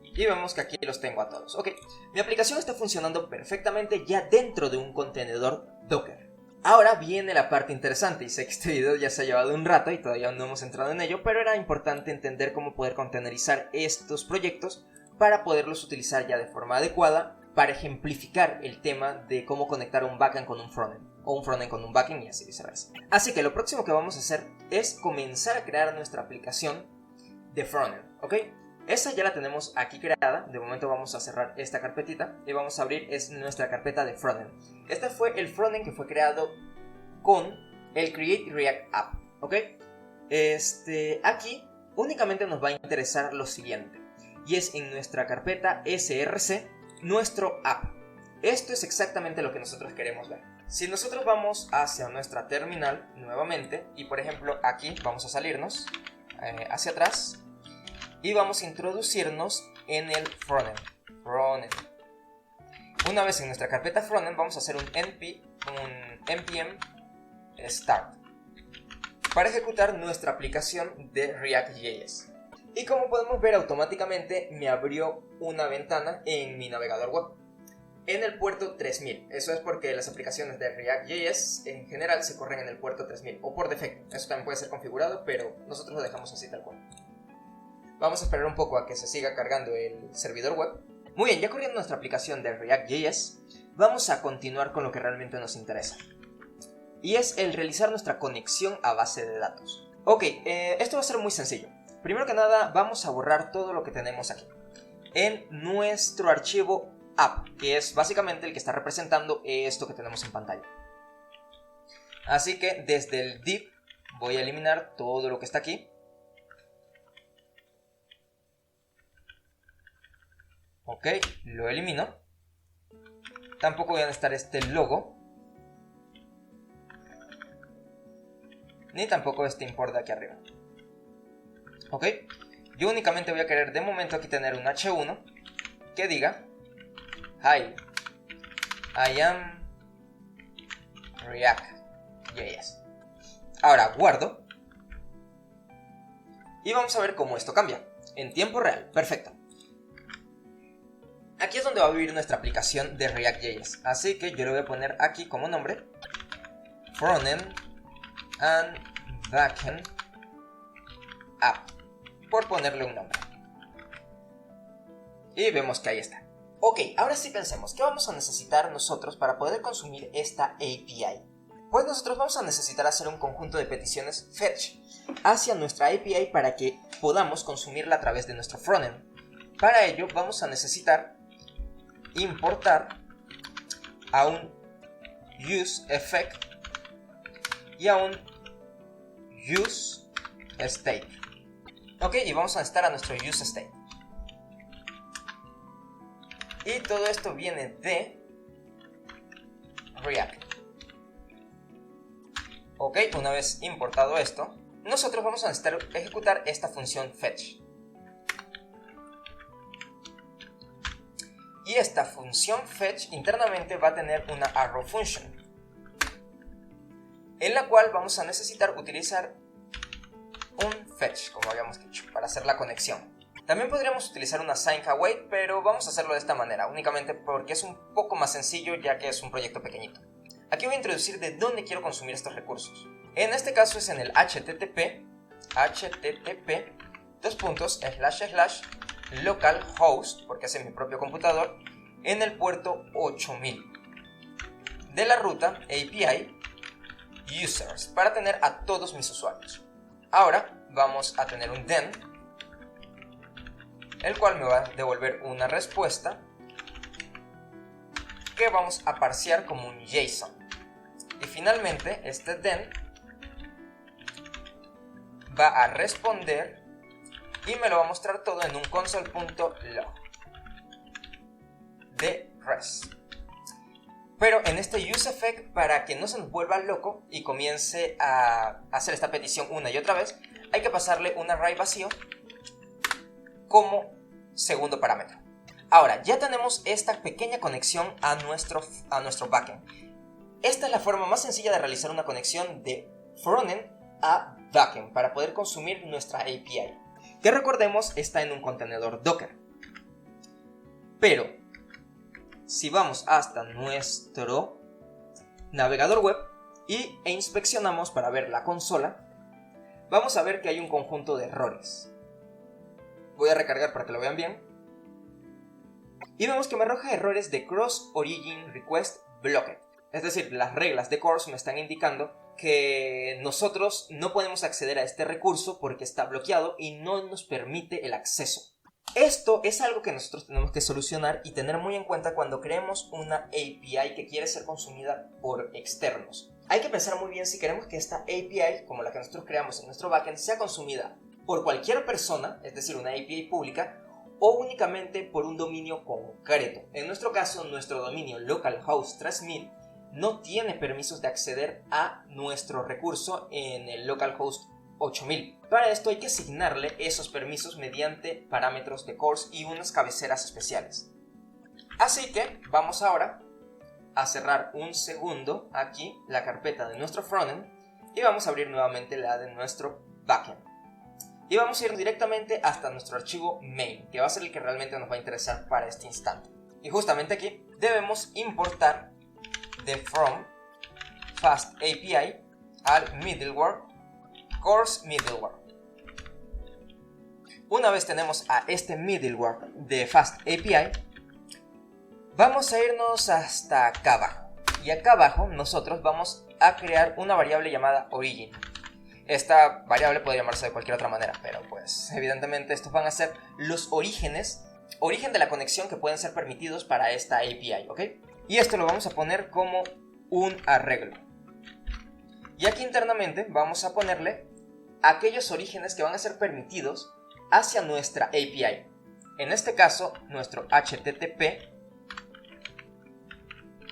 y vemos que aquí los tengo a todos. Ok, mi aplicación está funcionando perfectamente ya dentro de un contenedor Docker. Ahora viene la parte interesante, y sé que este video ya se ha llevado un rato y todavía no hemos entrado en ello, pero era importante entender cómo poder containerizar estos proyectos para poderlos utilizar ya de forma adecuada para ejemplificar el tema de cómo conectar un backend con un frontend, o un frontend con un backend y así viceversa. Así que lo próximo que vamos a hacer es comenzar a crear nuestra aplicación de frontend, ¿ok? Esa ya la tenemos aquí creada. De momento vamos a cerrar esta carpetita y vamos a abrir nuestra carpeta de frontend. Este fue el frontend que fue creado con el Create React App, ¿ok? Aquí únicamente nos va a interesar lo siguiente, y es en nuestra carpeta src nuestro app. Esto es exactamente lo que nosotros queremos ver. Si nosotros vamos hacia nuestra terminal nuevamente, y por ejemplo aquí vamos a salirnos hacia atrás y vamos a introducirnos en el frontend. Una vez en nuestra carpeta frontend vamos a hacer un npm start para ejecutar nuestra aplicación de React.js. Y como podemos ver, automáticamente me abrió una ventana en mi navegador web en el puerto 3000. Eso es porque las aplicaciones de React.js en general se corren en el puerto 3000 o por defecto. Eso también puede ser configurado, pero nosotros lo dejamos así tal cual. Vamos a esperar un poco a que se siga cargando el servidor web. Muy bien, ya corriendo nuestra aplicación de React.js, vamos a continuar con lo que realmente nos interesa, y es el realizar nuestra conexión a base de datos. Ok, esto va a ser muy sencillo. Primero que nada, vamos a borrar todo lo que tenemos aquí en nuestro archivo app, que es básicamente el que está representando esto que tenemos en pantalla. Así que desde el div voy a eliminar todo lo que está aquí. Ok, lo elimino. Tampoco voy a necesitar este logo, ni tampoco este import de aquí arriba. Ok, yo únicamente voy a querer de momento aquí tener un h1 que diga Hi, I am React.js. Ahora guardo y vamos a ver cómo esto cambia en tiempo real. Perfecto. Aquí es donde va a vivir nuestra aplicación de React.js, así que yo le voy a poner aquí como nombre Frontend and Backend App, por ponerle un nombre. Y vemos que ahí está. Ok, ahora sí pensemos, ¿qué vamos a necesitar nosotros para poder consumir esta API? Pues nosotros vamos a necesitar hacer un conjunto de peticiones fetch hacia nuestra API para que podamos consumirla a través de nuestro frontend. Para ello vamos a necesitar importar a un useEffect y a un useState. Ok, y vamos a necesitar a nuestro useState. Y todo esto viene de React. Ok, una vez importado esto, nosotros vamos a necesitar ejecutar esta función fetch. Y esta función fetch internamente va a tener una arrow function, en la cual vamos a necesitar utilizar un fetch, como habíamos dicho, para hacer la conexión. También podríamos utilizar una assign await, pero vamos a hacerlo de esta manera, únicamente porque es un poco más sencillo ya que es un proyecto pequeñito. Aquí voy a introducir de dónde quiero consumir estos recursos. En este caso es en el http //localhost, porque es en mi propio computador, en el puerto 8000 de la ruta API users, para tener a todos mis usuarios. Ahora vamos a tener un then, el cual me va a devolver una respuesta que vamos a parsear como un JSON. Y finalmente este then va a responder y me lo va a mostrar todo en un console.log de res. Pero en este useEffect, para que no se nos vuelva loco y comience a hacer esta petición una y otra vez, hay que pasarle un array vacío como segundo parámetro. Ahora, ya tenemos esta pequeña conexión a nuestro backend. Esta es la forma más sencilla de realizar una conexión de frontend a backend para poder consumir nuestra API, que recordemos está en un contenedor Docker. Pero si vamos hasta nuestro navegador web e inspeccionamos para ver la consola, vamos a ver que hay un conjunto de errores. Voy a recargar para que lo vean bien. Y vemos que me arroja errores de Cross Origin Request Blocked. Es decir, las reglas de CORS me están indicando que nosotros no podemos acceder a este recurso porque está bloqueado y no nos permite el acceso. Esto es algo que nosotros tenemos que solucionar y tener muy en cuenta cuando creemos una API que quiere ser consumida por externos. Hay que pensar muy bien si queremos que esta API, como la que nosotros creamos en nuestro backend, sea consumida por cualquier persona, es decir, una API pública, o únicamente por un dominio concreto. En nuestro caso, nuestro dominio localhost 3000 no tiene permisos de acceder a nuestro recurso en el localhost 8000. Para esto hay que asignarle esos permisos mediante parámetros de CORS y unas cabeceras especiales. Así que vamos ahora a cerrar un segundo aquí la carpeta de nuestro frontend y vamos a abrir nuevamente la de nuestro backend. Y vamos a ir directamente hasta nuestro archivo main, que va a ser el que realmente nos va a interesar para este instante. Y justamente aquí debemos importar de from fast API al middleware CORS middleware. Una vez tenemos a este middleware de fast API, vamos a irnos hasta acá abajo. Y acá abajo nosotros vamos a crear una variable llamada origin. Esta variable puede llamarse de cualquier otra manera, pero pues evidentemente estos van a ser los origen de la conexión que pueden ser permitidos para esta API, ¿ok? Y esto lo vamos a poner como un arreglo. Y aquí internamente vamos a ponerle aquellos orígenes que van a ser permitidos hacia nuestra API. En este caso, nuestro http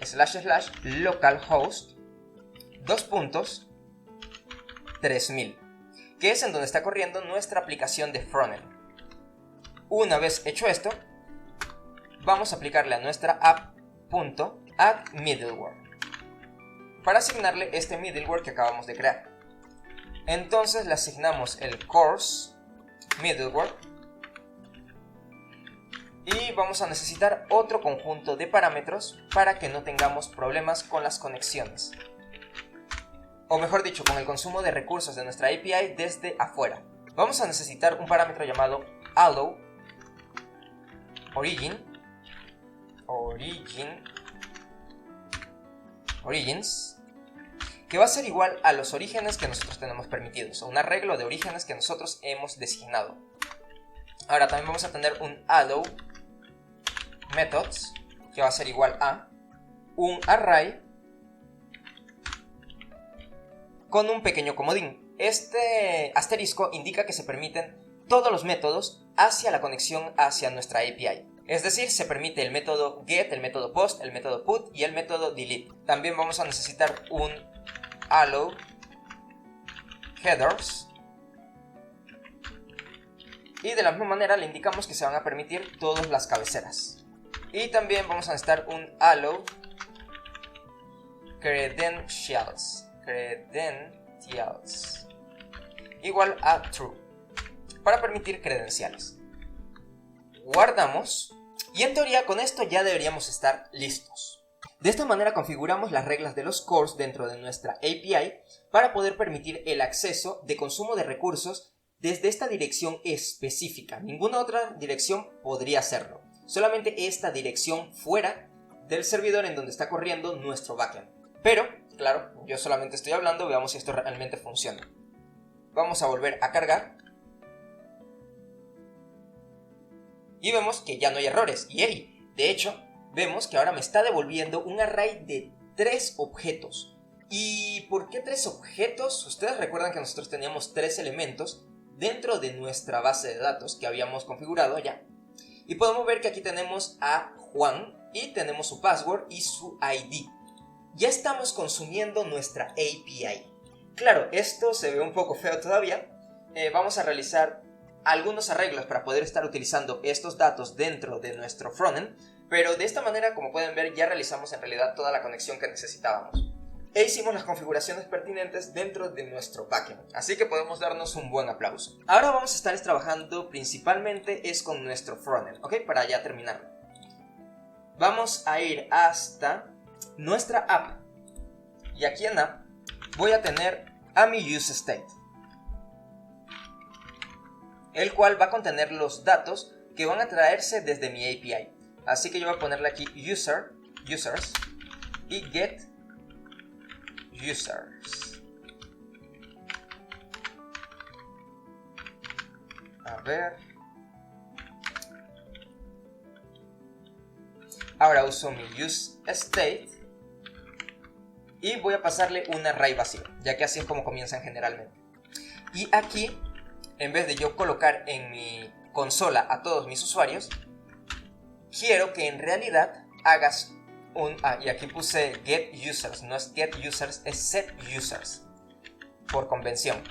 //localhost 3000, que es en donde está corriendo nuestra aplicación de frontend. Una vez hecho esto, vamos a aplicarle a nuestra app.addMiddleware para asignarle este middleware que acabamos de crear. Entonces le asignamos el CORS middleware y vamos a necesitar otro conjunto de parámetros para que no tengamos problemas con las conexiones, o mejor dicho, con el consumo de recursos de nuestra API desde afuera. Vamos a necesitar un parámetro llamado allow origins, que va a ser igual a los orígenes que nosotros tenemos permitidos, o un arreglo de orígenes que nosotros hemos designado. Ahora también vamos a tener un allow methods, que va a ser igual a un array con un pequeño comodín. Este asterisco indica que se permiten todos los métodos hacia la conexión hacia nuestra API. Es decir, se permite el método get, el método post, el método put y el método delete. También vamos a necesitar un allow headers. Y de la misma manera le indicamos que se van a permitir todas las cabeceras. Y también vamos a necesitar un allow credentials igual a true para permitir credenciales. guardamos y en teoría con esto ya deberíamos estar listos. De esta manera configuramos las reglas de los cores dentro de nuestra API para poder permitir el acceso de consumo de recursos desde esta dirección específica. Ninguna otra dirección podría hacerlo. Solamente esta dirección fuera del servidor en donde está corriendo nuestro backend. Pero, claro, yo solamente estoy hablando, veamos si esto realmente funciona. Vamos a volver a cargar. Y vemos que ya no hay errores. Y hey, de hecho, vemos que ahora me está devolviendo un array de 3 objetos. ¿Y por qué 3 objetos? Ustedes recuerdan que nosotros teníamos 3 elementos dentro de nuestra base de datos que habíamos configurado ya. Y podemos ver que aquí tenemos a Juan y tenemos su password y su ID. Ya estamos consumiendo nuestra API. Claro, esto se ve un poco feo todavía. Vamos a realizar algunos arreglos para poder estar utilizando estos datos dentro de nuestro frontend, pero de esta manera, como pueden ver, ya realizamos en realidad toda la conexión que necesitábamos. E hicimos las configuraciones pertinentes dentro de nuestro backend, así que podemos darnos un buen aplauso. Ahora vamos a estar trabajando principalmente es con nuestro frontend, ¿ok? Para ya terminar. Vamos a ir hasta nuestra app, y aquí en app voy a tener a mi useState, el cual va a contener los datos que van a traerse desde mi API. Así que yo voy a ponerle aquí users y get users. A ver. Ahora uso mi useState y voy a pasarle un array vacío, ya que así es como comienzan generalmente. Y aquí, en vez de yo colocar en mi consola a todos mis usuarios, quiero que en realidad hagas y aquí puse get users, no es get users, es set users, por convención.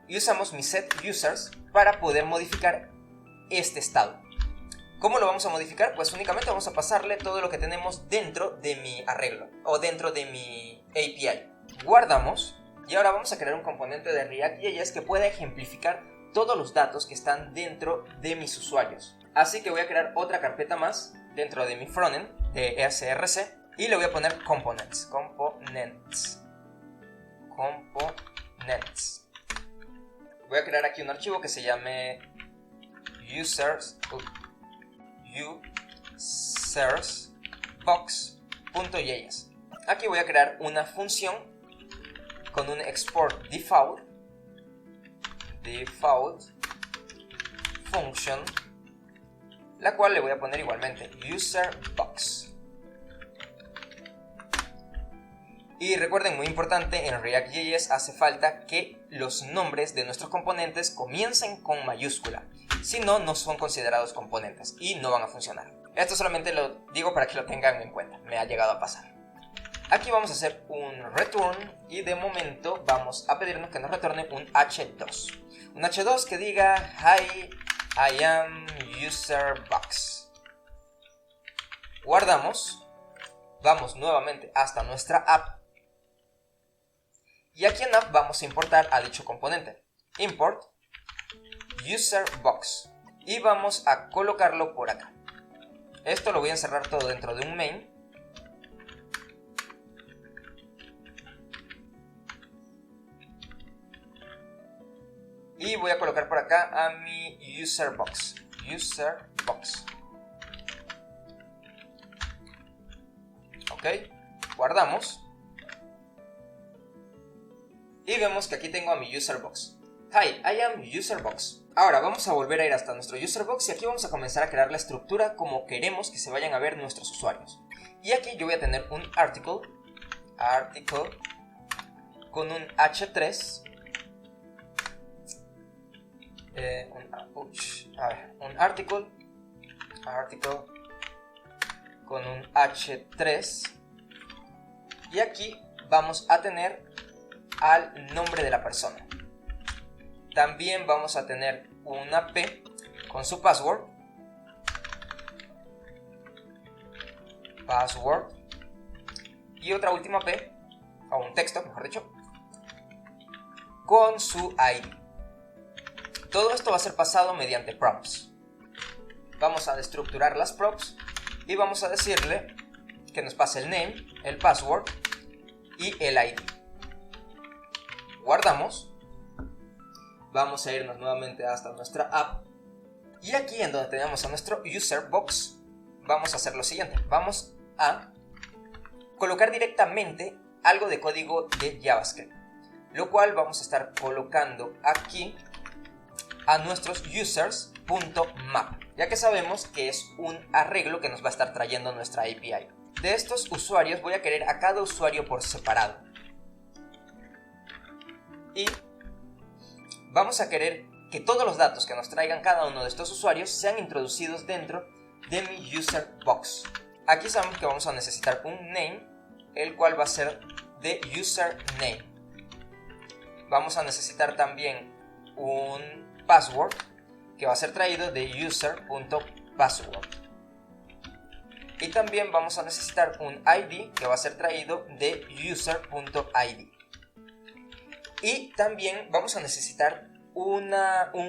Y usamos mi set users para poder modificar este estado. ¿Cómo lo vamos a modificar? Pues únicamente vamos a pasarle todo lo que tenemos dentro de mi arreglo, o dentro de mi API. Guardamos, y ahora vamos a crear un componente de React.js que pueda ejemplificar todos los datos que están dentro de mis usuarios. Así que voy a crear otra carpeta más dentro de mi frontend de ESRC y le voy a poner components. Voy a crear aquí un archivo que se llame usersbox.js. Aquí voy a crear una función con un export default function, la cual le voy a poner igualmente userbox. Y recuerden, muy importante, en React.js hace falta que los nombres de nuestros componentes comiencen con mayúscula, si no, no son considerados componentes y no van a funcionar. Esto solamente lo digo para que lo tengan en cuenta, me ha llegado a pasar. Aquí vamos a hacer un return y de momento vamos a pedirnos que nos retorne un h2. Un h2 que diga hi, I am userbox. Guardamos, vamos nuevamente hasta nuestra app y aquí en app vamos a importar a dicho componente. Import userbox y vamos a colocarlo por acá. Esto lo voy a encerrar todo dentro de un main. Y voy a colocar por acá a mi userbox. Ok, guardamos. Y vemos que aquí tengo a mi userbox. Hi, I am userbox. Ahora vamos a volver a ir hasta nuestro userbox y aquí vamos a comenzar a crear la estructura como queremos que se vayan a ver nuestros usuarios. Y aquí yo voy a tener un article con un h3. Un article con un h3 y aquí vamos a tener al nombre de la persona. También vamos a tener una p con su password y otra última p, o un texto mejor dicho, con su ID. Todo esto va a ser pasado mediante prompts. vamos a destructurar las props y vamos a decirle que nos pase el name, el password y el ID. Guardamos. Vamos a irnos nuevamente hasta nuestra app. Y aquí en donde tenemos a nuestro user box, vamos a hacer lo siguiente. Vamos a colocar directamente algo de código de JavaScript, lo cual vamos a estar colocando aquí a nuestros users.map, ya que sabemos que es un arreglo que nos va a estar trayendo nuestra API. De estos usuarios voy a querer a cada usuario por separado. Y vamos a querer que todos los datos que nos traigan cada uno de estos usuarios sean introducidos dentro de mi user box. Aquí sabemos que vamos a necesitar un name, el cual va a ser de username. Vamos a necesitar también un password, que va a ser traído de user.password. Y también vamos a necesitar un ID, que va a ser traído de user.id. Y también vamos a necesitar un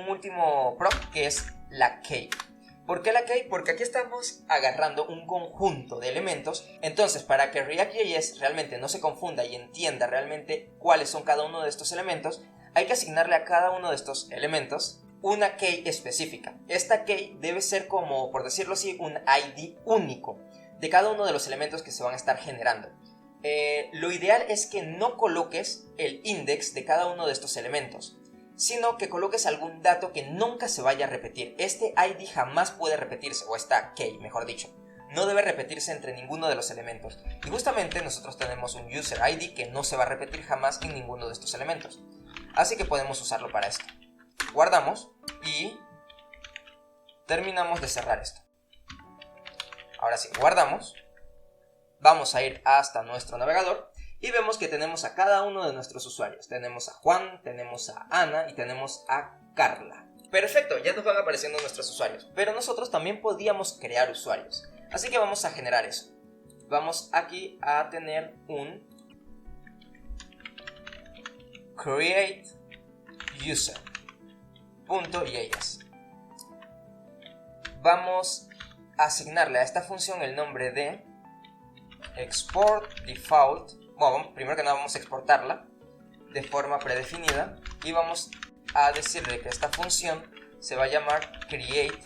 último prop, que es la key. ¿Por qué la key? Porque aquí estamos agarrando un conjunto de elementos. Entonces, para que React.js realmente no se confunda y entienda realmente cuáles son cada uno de estos elementos, hay que asignarle a cada uno de estos elementos una key específica. Esta key debe ser como, por decirlo así, un ID único de cada uno de los elementos que se van a estar generando. Lo ideal es que no coloques el index de cada uno de estos elementos, sino que coloques algún dato que nunca se vaya a repetir. Este ID jamás puede repetirse, o esta key, mejor dicho, no debe repetirse entre ninguno de los elementos. Y justamente nosotros tenemos un user ID que no se va a repetir jamás en ninguno de estos elementos. Así que podemos usarlo para esto. Guardamos y terminamos de cerrar esto. Ahora sí, guardamos. Vamos a ir hasta nuestro navegador y vemos que tenemos a cada uno de nuestros usuarios. Tenemos a Juan, tenemos a Ana y tenemos a Carla. Perfecto, ya nos van apareciendo nuestros usuarios, pero nosotros también podíamos crear usuarios. Así que vamos a generar eso. Vamos aquí a tener un create user.js. Vamos a asignarle a esta función el nombre de export default. Bueno, primero que nada vamos a exportarla de forma predefinida y vamos a decirle que esta función se va a llamar create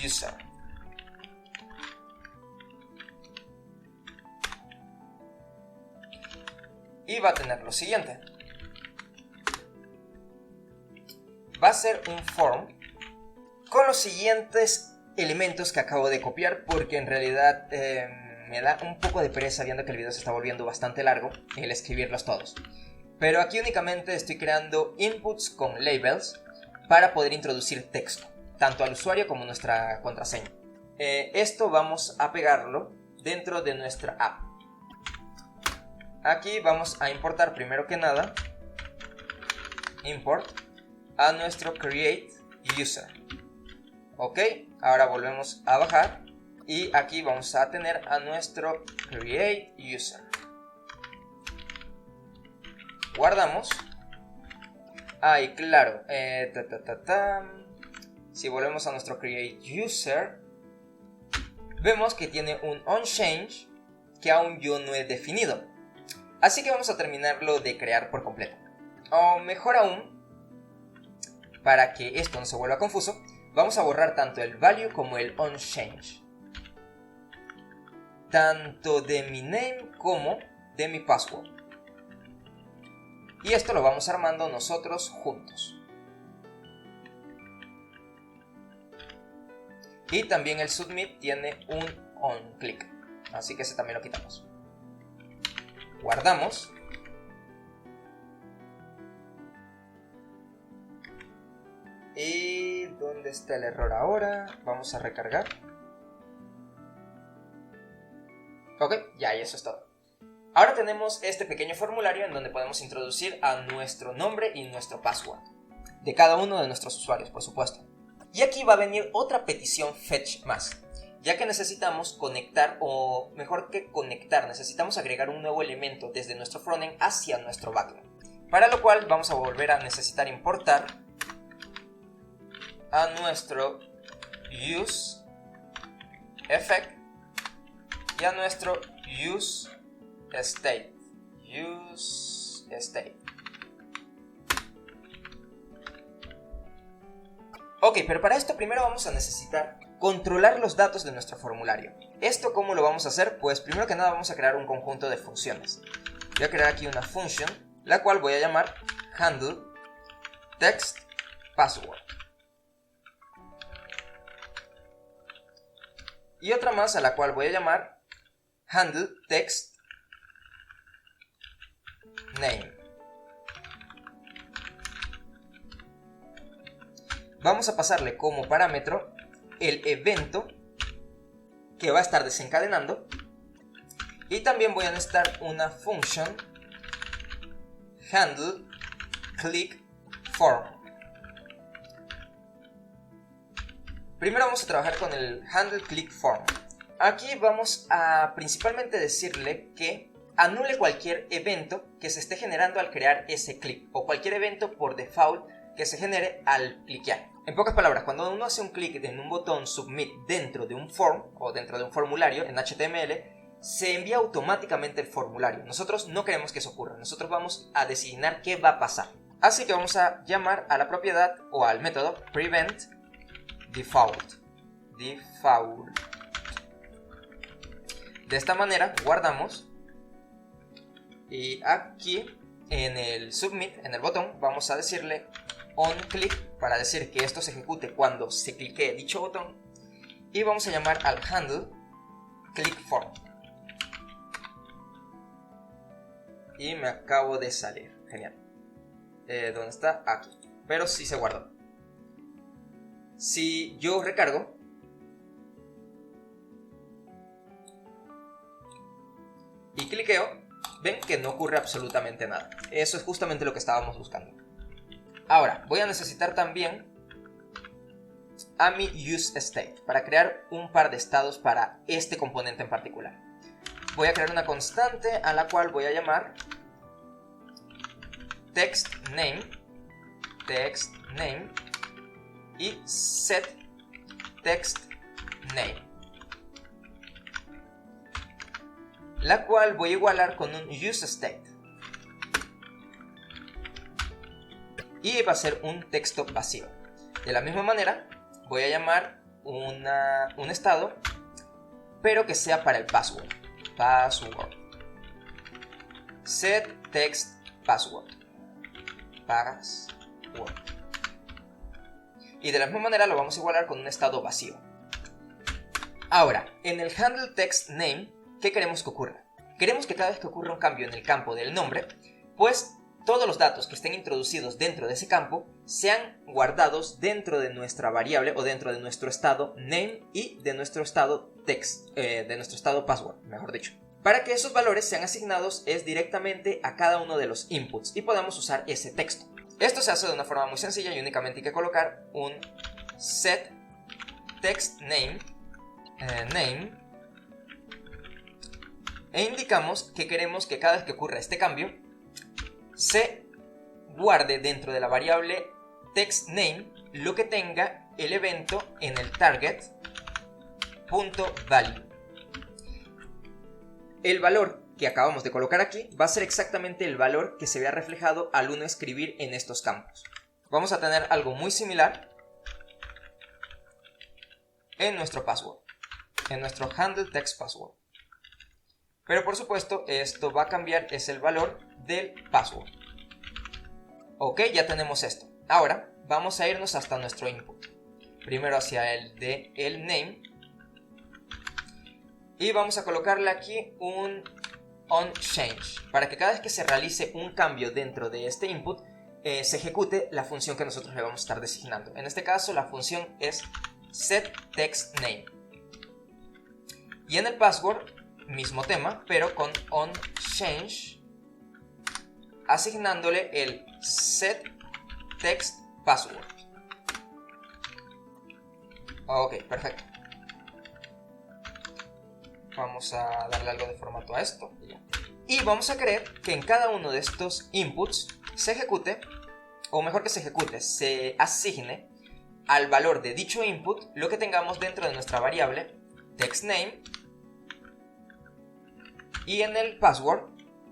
user. Y va a tener lo siguiente. Va a ser un form con los siguientes elementos que acabo de copiar, porque en realidad me da un poco de pereza viendo que el video se está volviendo bastante largo el escribirlos todos. Pero aquí únicamente estoy creando inputs con labels para poder introducir texto, tanto al usuario como nuestra contraseña. Esto vamos a pegarlo dentro de nuestra app. Aquí vamos a importar primero que nada import a nuestro create user. Ok, ahora volvemos a bajar y aquí vamos a tener a nuestro create user. Guardamos. Y claro, si volvemos a nuestro create user, vemos que tiene un onChange que aún yo no he definido. Así que vamos a terminarlo de crear por completo. O mejor aún, para que esto no se vuelva confuso, vamos a borrar tanto el value como el onChange, tanto de mi name como de mi password. Y esto lo vamos armando nosotros juntos. Y también el submit tiene un onClick, así que ese también lo quitamos. Guardamos. ¿Y dónde está el error ahora? Vamos a recargar. Ok, ya, y eso es todo. Ahora tenemos este pequeño formulario en donde podemos introducir a nuestro nombre y nuestro password de cada uno de nuestros usuarios, por supuesto. Y aquí va a venir otra petición fetch más, ya que necesitamos conectar, o mejor que conectar, necesitamos agregar un nuevo elemento desde nuestro frontend hacia nuestro backend. Para lo cual vamos a volver a necesitar importar a nuestro use effect y a nuestro use state. Ok, pero para esto primero vamos a necesitar controlar los datos de nuestro formulario. ¿Esto cómo lo vamos a hacer? Pues primero que nada vamos a crear un conjunto de funciones. Voy a crear aquí una function, la cual voy a llamar handle text password. Y otra más a la cual voy a llamar handle text name. Vamos a pasarle como parámetro el evento que va a estar desencadenando, y también voy a necesitar una función handle click form. Primero vamos a trabajar con el handle click form. Aquí vamos a principalmente decirle que anule cualquier evento que se esté generando al crear ese clic, o cualquier evento por default que se genere al cliquear. En pocas palabras, cuando uno hace un clic en un botón submit dentro de un form o dentro de un formulario en HTML, se envía automáticamente el formulario. Nosotros no queremos que eso ocurra, nosotros vamos a designar qué va a pasar. Así que vamos a llamar a la propiedad o al método prevent default. De esta manera guardamos, y aquí en el submit, en el botón, vamos a decirle onClick para decir que esto se ejecute cuando se clique dicho botón, y vamos a llamar al handle clickForm. Y me acabo de salir, genial. ¿Dónde está? Aquí, pero sí se guardó. Si yo recargo y cliqueo, ven que no ocurre absolutamente nada. Eso es justamente lo que estábamos buscando. Ahora, voy a necesitar también a mi useState para crear un par de estados para este componente en particular. Voy a crear una constante a la cual voy a llamar textName y setTextName, la cual voy a igualar con un useState. Y va a ser un texto vacío. De la misma manera, voy a llamar un estado, pero que sea para el password. Set text password. Y de la misma manera lo vamos a igualar con un estado vacío. Ahora, en el handle text name, ¿qué queremos que ocurra? Queremos que cada vez que ocurra un cambio en el campo del nombre, pues todos los datos que estén introducidos dentro de ese campo sean guardados dentro de nuestra variable o dentro de nuestro estado name y de nuestro estado text, de nuestro estado password, mejor dicho. Para que esos valores sean asignados directamente a cada uno de los inputs y podamos usar ese texto. Esto se hace de una forma muy sencilla y únicamente hay que colocar un set text name, e indicamos que queremos que cada vez que ocurra este cambio se guarde dentro de la variable textName lo que tenga el evento en el target.value. El valor que acabamos de colocar aquí va a ser exactamente el valor que se vea reflejado al uno escribir en estos campos. Vamos a tener algo muy similar en nuestro password, en nuestro handle text password. Pero por supuesto esto va a cambiar, es el valor del password. Ok, ya tenemos esto. Ahora vamos a irnos hasta nuestro input. Primero hacia el de el name. Y vamos a colocarle aquí un onChange, para que cada vez que se realice un cambio dentro de este input, se ejecute la función que nosotros le vamos a estar designando. En este caso la función es setTextName. Y en el password, mismo tema, pero con onChange, asignándole el setTextPassword. Ok, perfecto. Vamos a darle algo de formato a esto. Y vamos a querer que en cada uno de estos inputs se ejecute, o mejor que se ejecute, se asigne al valor de dicho input lo que tengamos dentro de nuestra variable textName, y en el password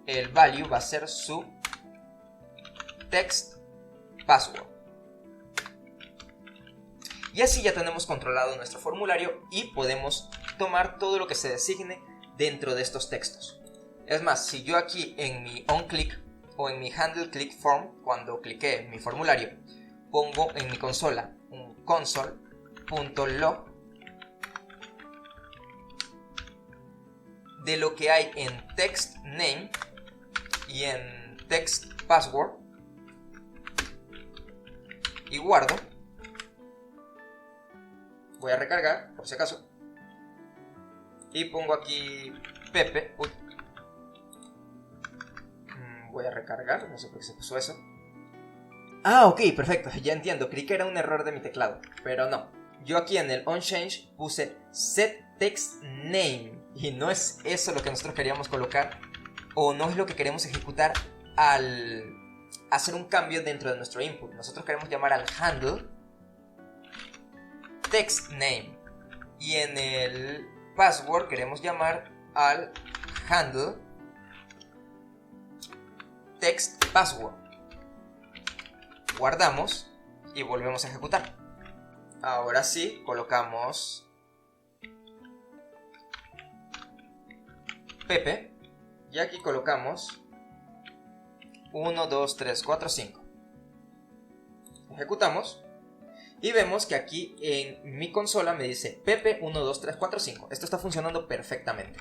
el value va a ser su text password. Y así ya tenemos controlado nuestro formulario y podemos tomar todo lo que se designe dentro de estos textos. Es más, si yo aquí en mi onClick o en mi handleClickForm, cuando cliqué en mi formulario, pongo en mi consola un console.log de lo que hay en textName y en textPassword y guardo, voy a recargar por si acaso y pongo aquí Pepe. Uy. Voy a recargar, no sé por qué se puso eso. Ah, ok, perfecto, ya entiendo, creí que era un error de mi teclado, pero no. Yo aquí en el onChange puse setTextName y no es eso lo que nosotros queríamos colocar, o no es lo que queremos ejecutar al hacer un cambio dentro de nuestro input. Nosotros queremos llamar al handle textName y en el password queremos llamar al handle textPassword. Guardamos y volvemos a ejecutar. Ahora sí, colocamos Pepe y aquí colocamos 1, 2, 3, 4, 5. Ejecutamos y vemos que aquí en mi consola me dice Pepe 1, 2, 3, 4, 5. Esto está funcionando perfectamente.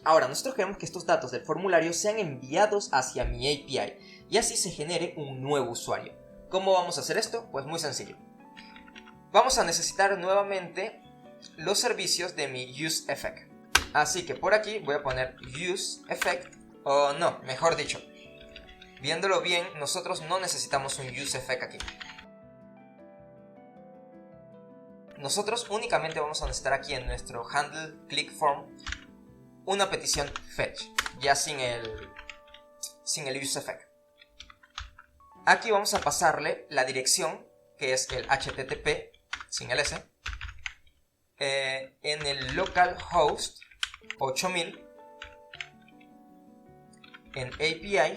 Ahora, nosotros queremos que estos datos del formulario sean enviados hacia mi API y así se genere un nuevo usuario. ¿Cómo vamos a hacer esto? Pues muy sencillo. Vamos a necesitar nuevamente los servicios de mi useEffect. Así que por aquí voy a poner useEffect, o no, mejor dicho, viéndolo bien, nosotros no necesitamos un useEffect aquí. Nosotros únicamente vamos a necesitar aquí en nuestro handleClickForm una petición fetch, ya sin el useEffect. Aquí vamos a pasarle la dirección, que es el HTTP, sin el S, en el localhost 8000, en API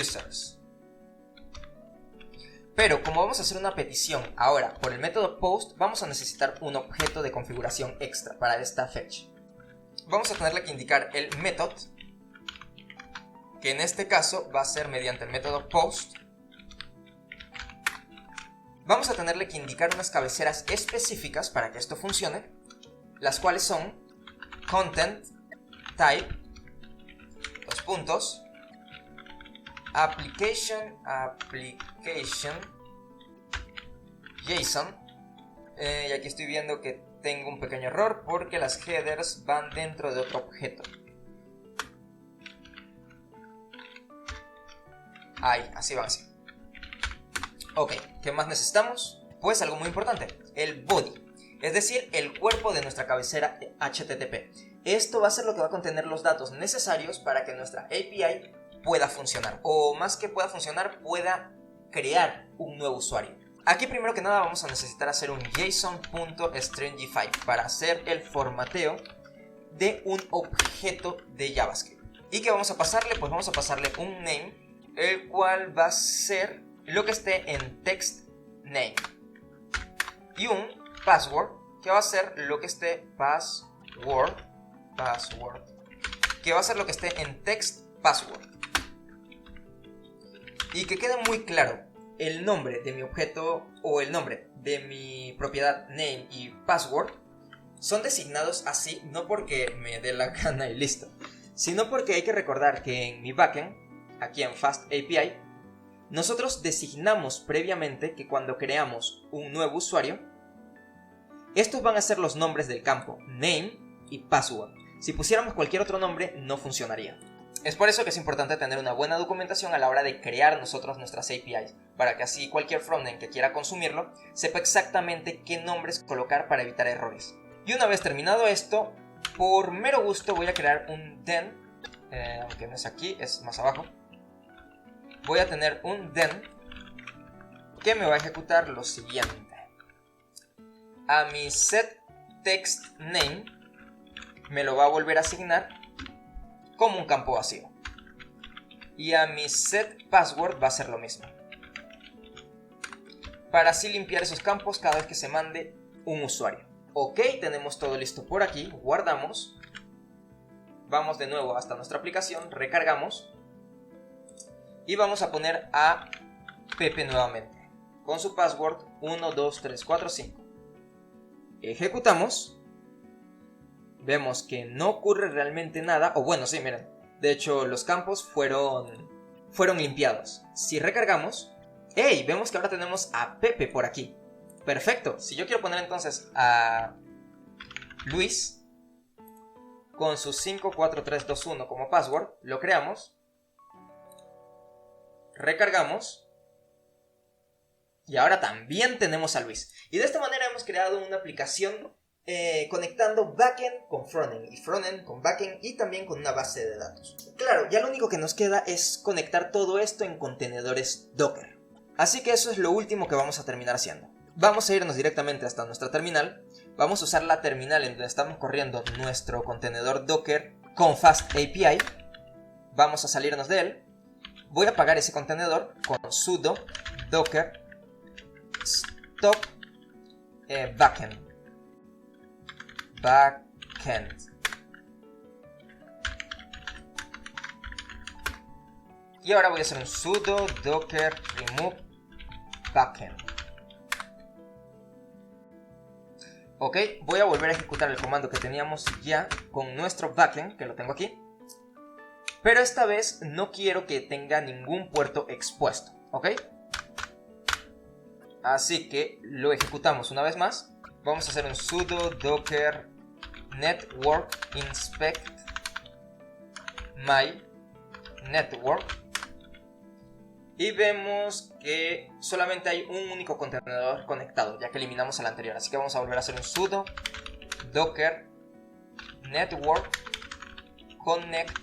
users. Pero como vamos a hacer una petición ahora por el método post, vamos a necesitar un objeto de configuración extra para esta fetch. Vamos a tenerle que indicar el method, que en este caso va a ser mediante el método post. Vamos a tenerle que indicar unas cabeceras específicas para que esto funcione, las cuales son content type, dos puntos, application JSON, y aquí estoy viendo que tengo un pequeño error porque las headers van dentro de otro objeto. Ahí, así va así. Ok, ¿qué más necesitamos? Pues algo muy importante, el body, es decir, el cuerpo de nuestra cabecera HTTP. Esto va a ser lo que va a contener los datos necesarios para que nuestra API pueda funcionar, o más que pueda funcionar, pueda crear un nuevo usuario. Aquí primero que nada vamos a necesitar hacer un json.stringify para hacer el formateo de un objeto de JavaScript. ¿Y qué vamos a pasarle? Pues vamos a pasarle un name, el cual va a ser lo que esté en textName, y un password, que va a ser lo que esté password, que va a ser lo que esté en textPassword. Y que quede muy claro, el nombre de mi objeto o el nombre de mi propiedad name y password son designados así no porque me dé la gana y listo, sino porque hay que recordar que en mi backend, aquí en FastAPI, nosotros designamos previamente que cuando creamos un nuevo usuario, estos van a ser los nombres del campo name y password. Si pusiéramos cualquier otro nombre no funcionaría. Es por eso que es importante tener una buena documentación a la hora de crear nosotros nuestras APIs, para que así cualquier frontend que quiera consumirlo sepa exactamente qué nombres colocar para evitar errores. Y una vez terminado esto, por mero gusto voy a crear un den, aunque no es aquí, es más abajo. Voy a tener un den que me va a ejecutar lo siguiente. a mi setTextName me lo va a volver a asignar como un campo vacío. Y a mi setPassword va a ser lo mismo, para así limpiar esos campos cada vez que se mande un usuario. Ok, tenemos todo listo por aquí, guardamos, vamos de nuevo hasta nuestra aplicación, recargamos y vamos a poner a Pepe nuevamente con su password 12345. Ejecutamos, vemos que no ocurre realmente nada, o bueno, sí, miren, de hecho los campos fueron limpiados. Si recargamos, ¡hey! Vemos que ahora tenemos a Pepe por aquí. Perfecto, si yo quiero poner entonces a Luis con su 54321 como password, lo creamos, recargamos y ahora también tenemos a Luis. Y de esta manera hemos creado una aplicación conectando backend con frontend y frontend con backend y también con una base de datos. Claro, ya lo único que nos queda es conectar todo esto en contenedores Docker. Así que eso es lo último que vamos a terminar haciendo. Vamos a irnos directamente hasta nuestra terminal. Vamos a usar la terminal en donde estamos corriendo nuestro contenedor Docker con FastAPI. Vamos a salirnos de él. Voy a apagar ese contenedor con sudo docker stop backend. Y ahora voy a hacer un sudo docker remove backend. Ok, voy a volver a ejecutar el comando que teníamos ya con nuestro backend, que lo tengo aquí. Pero esta vez no quiero que tenga ningún puerto expuesto, ¿ok? Así que lo ejecutamos una vez más. Vamos a hacer un sudo docker network inspect my network. Y vemos que solamente hay un único contenedor conectado, ya que eliminamos el anterior. Así que vamos a volver a hacer un sudo docker network connect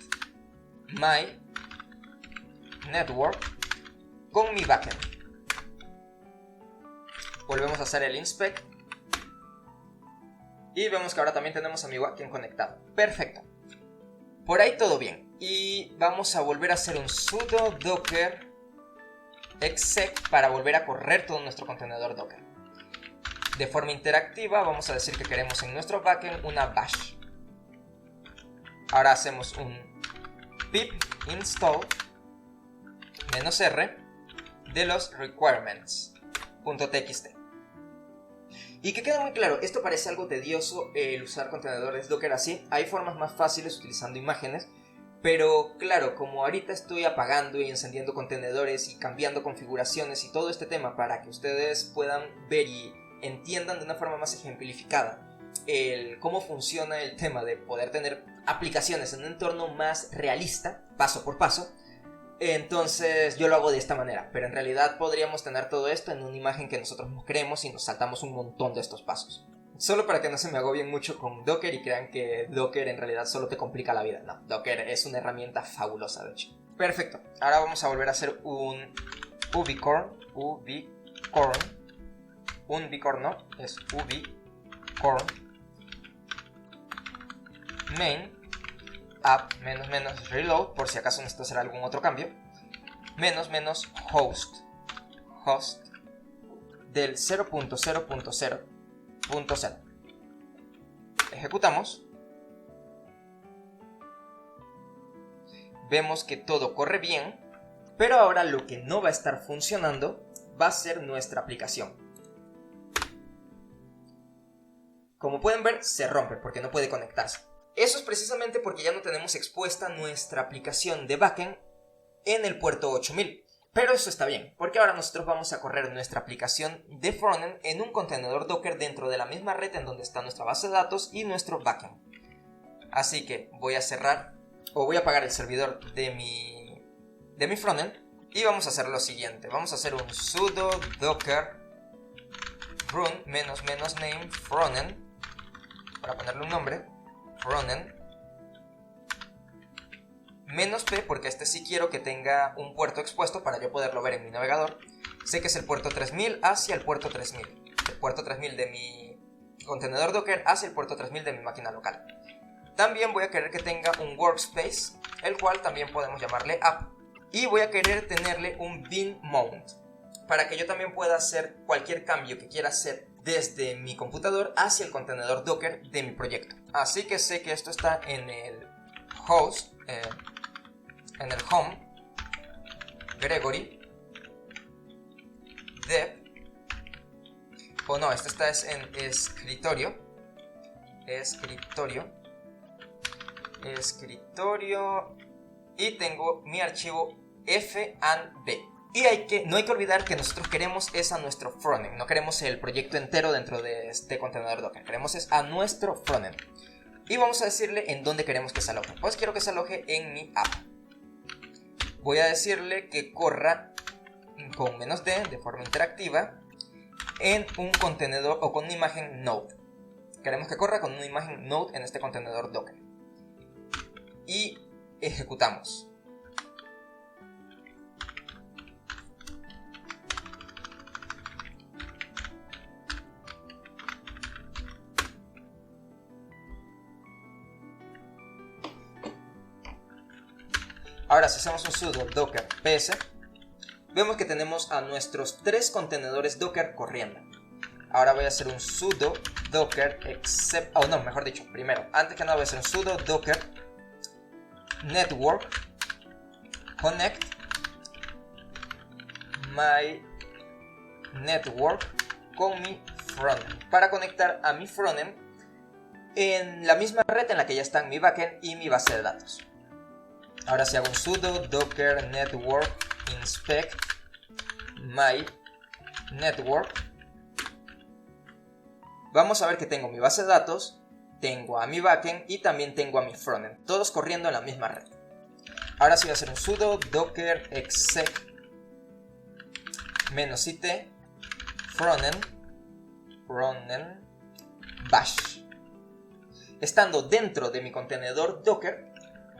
my network con mi backend. Volvemos a hacer el inspect y vemos que ahora también tenemos a mi backend conectado. Perfecto. Por ahí todo bien. Y vamos a volver a hacer un sudo docker exec para volver a correr todo nuestro contenedor Docker. De forma interactiva vamos a decir que queremos en nuestro backend una bash. Ahora hacemos un pip install -r de los requirements.txt. Y que quede muy claro, esto parece algo tedioso el usar contenedores Docker así. Hay formas más fáciles utilizando imágenes. Pero claro, como ahorita estoy apagando y encendiendo contenedores y cambiando configuraciones y todo este tema para que ustedes puedan ver y entiendan de una forma más ejemplificada cómo funciona el tema de poder tener aplicaciones en un entorno más realista, paso por paso, entonces yo lo hago de esta manera. Pero en realidad podríamos tener todo esto en una imagen que nosotros nos creemos y nos saltamos un montón de estos pasos. Solo para que no se me agobien mucho con Docker y crean que Docker en realidad solo te complica la vida. No, Docker es una herramienta fabulosa, de hecho. Perfecto. Ahora vamos a volver a hacer un ubicorn. Un bicorn no, es ubicorn. Main app -- reload, por si acaso necesito hacer algún otro cambio. -- host del 0.0.0.0. Ejecutamos. Vemos que todo corre bien, pero ahora lo que no va a estar funcionando va a ser nuestra aplicación. Como pueden ver, se rompe porque no puede conectarse. Eso es precisamente porque ya no tenemos expuesta nuestra aplicación de backend en el puerto 8000. Pero eso está bien, porque ahora nosotros vamos a correr nuestra aplicación de frontend en un contenedor Docker dentro de la misma red en donde está nuestra base de datos y nuestro backend. Así que voy a cerrar o voy a apagar el servidor de mi frontend y vamos a hacer lo siguiente. Vamos a hacer un sudo docker run --name frontend para ponerle un nombre, frontend -p, porque este sí quiero que tenga un puerto expuesto para yo poderlo ver en mi navegador. Sé que es el puerto 3000 hacia el puerto 3000. El puerto 3000 de mi contenedor Docker hacia el puerto 3000 de mi máquina local. También voy a querer que tenga un workspace, el cual también podemos llamarle app. Y voy a querer tenerle un bin mount, para que yo también pueda hacer cualquier cambio que quiera hacer desde mi computador hacia el contenedor Docker de mi proyecto. Así que sé que esto está en el host, en el home, Gregory, dev, o no, esto está en escritorio, y tengo mi archivo f&b. Y no hay que olvidar que nosotros queremos es a nuestro frontend, no queremos el proyecto entero dentro de este contenedor Docker, queremos es a nuestro frontend. Y vamos a decirle en dónde queremos que se aloje. Pues quiero que se aloje en mi app. Voy a decirle que corra con -d de forma interactiva en un contenedor o con una imagen Node. Queremos que corra con una imagen Node en este contenedor Docker. Y ejecutamos. Ahora, si hacemos un sudo docker ps, vemos que tenemos a nuestros 3 contenedores Docker corriendo. Ahora voy a hacer un sudo docker except, mejor dicho, primero, antes que nada voy a hacer un sudo docker network connect my network con mi frontend, para conectar a mi frontend en la misma red en la que ya están mi backend y mi base de datos. Ahora si hago un sudo docker network inspect my network, vamos a ver que tengo mi base de datos, tengo a mi backend y también tengo a mi frontend, todos corriendo en la misma red. Ahora sí voy a hacer un sudo docker exec -it frontend bash. Estando dentro de mi contenedor Docker,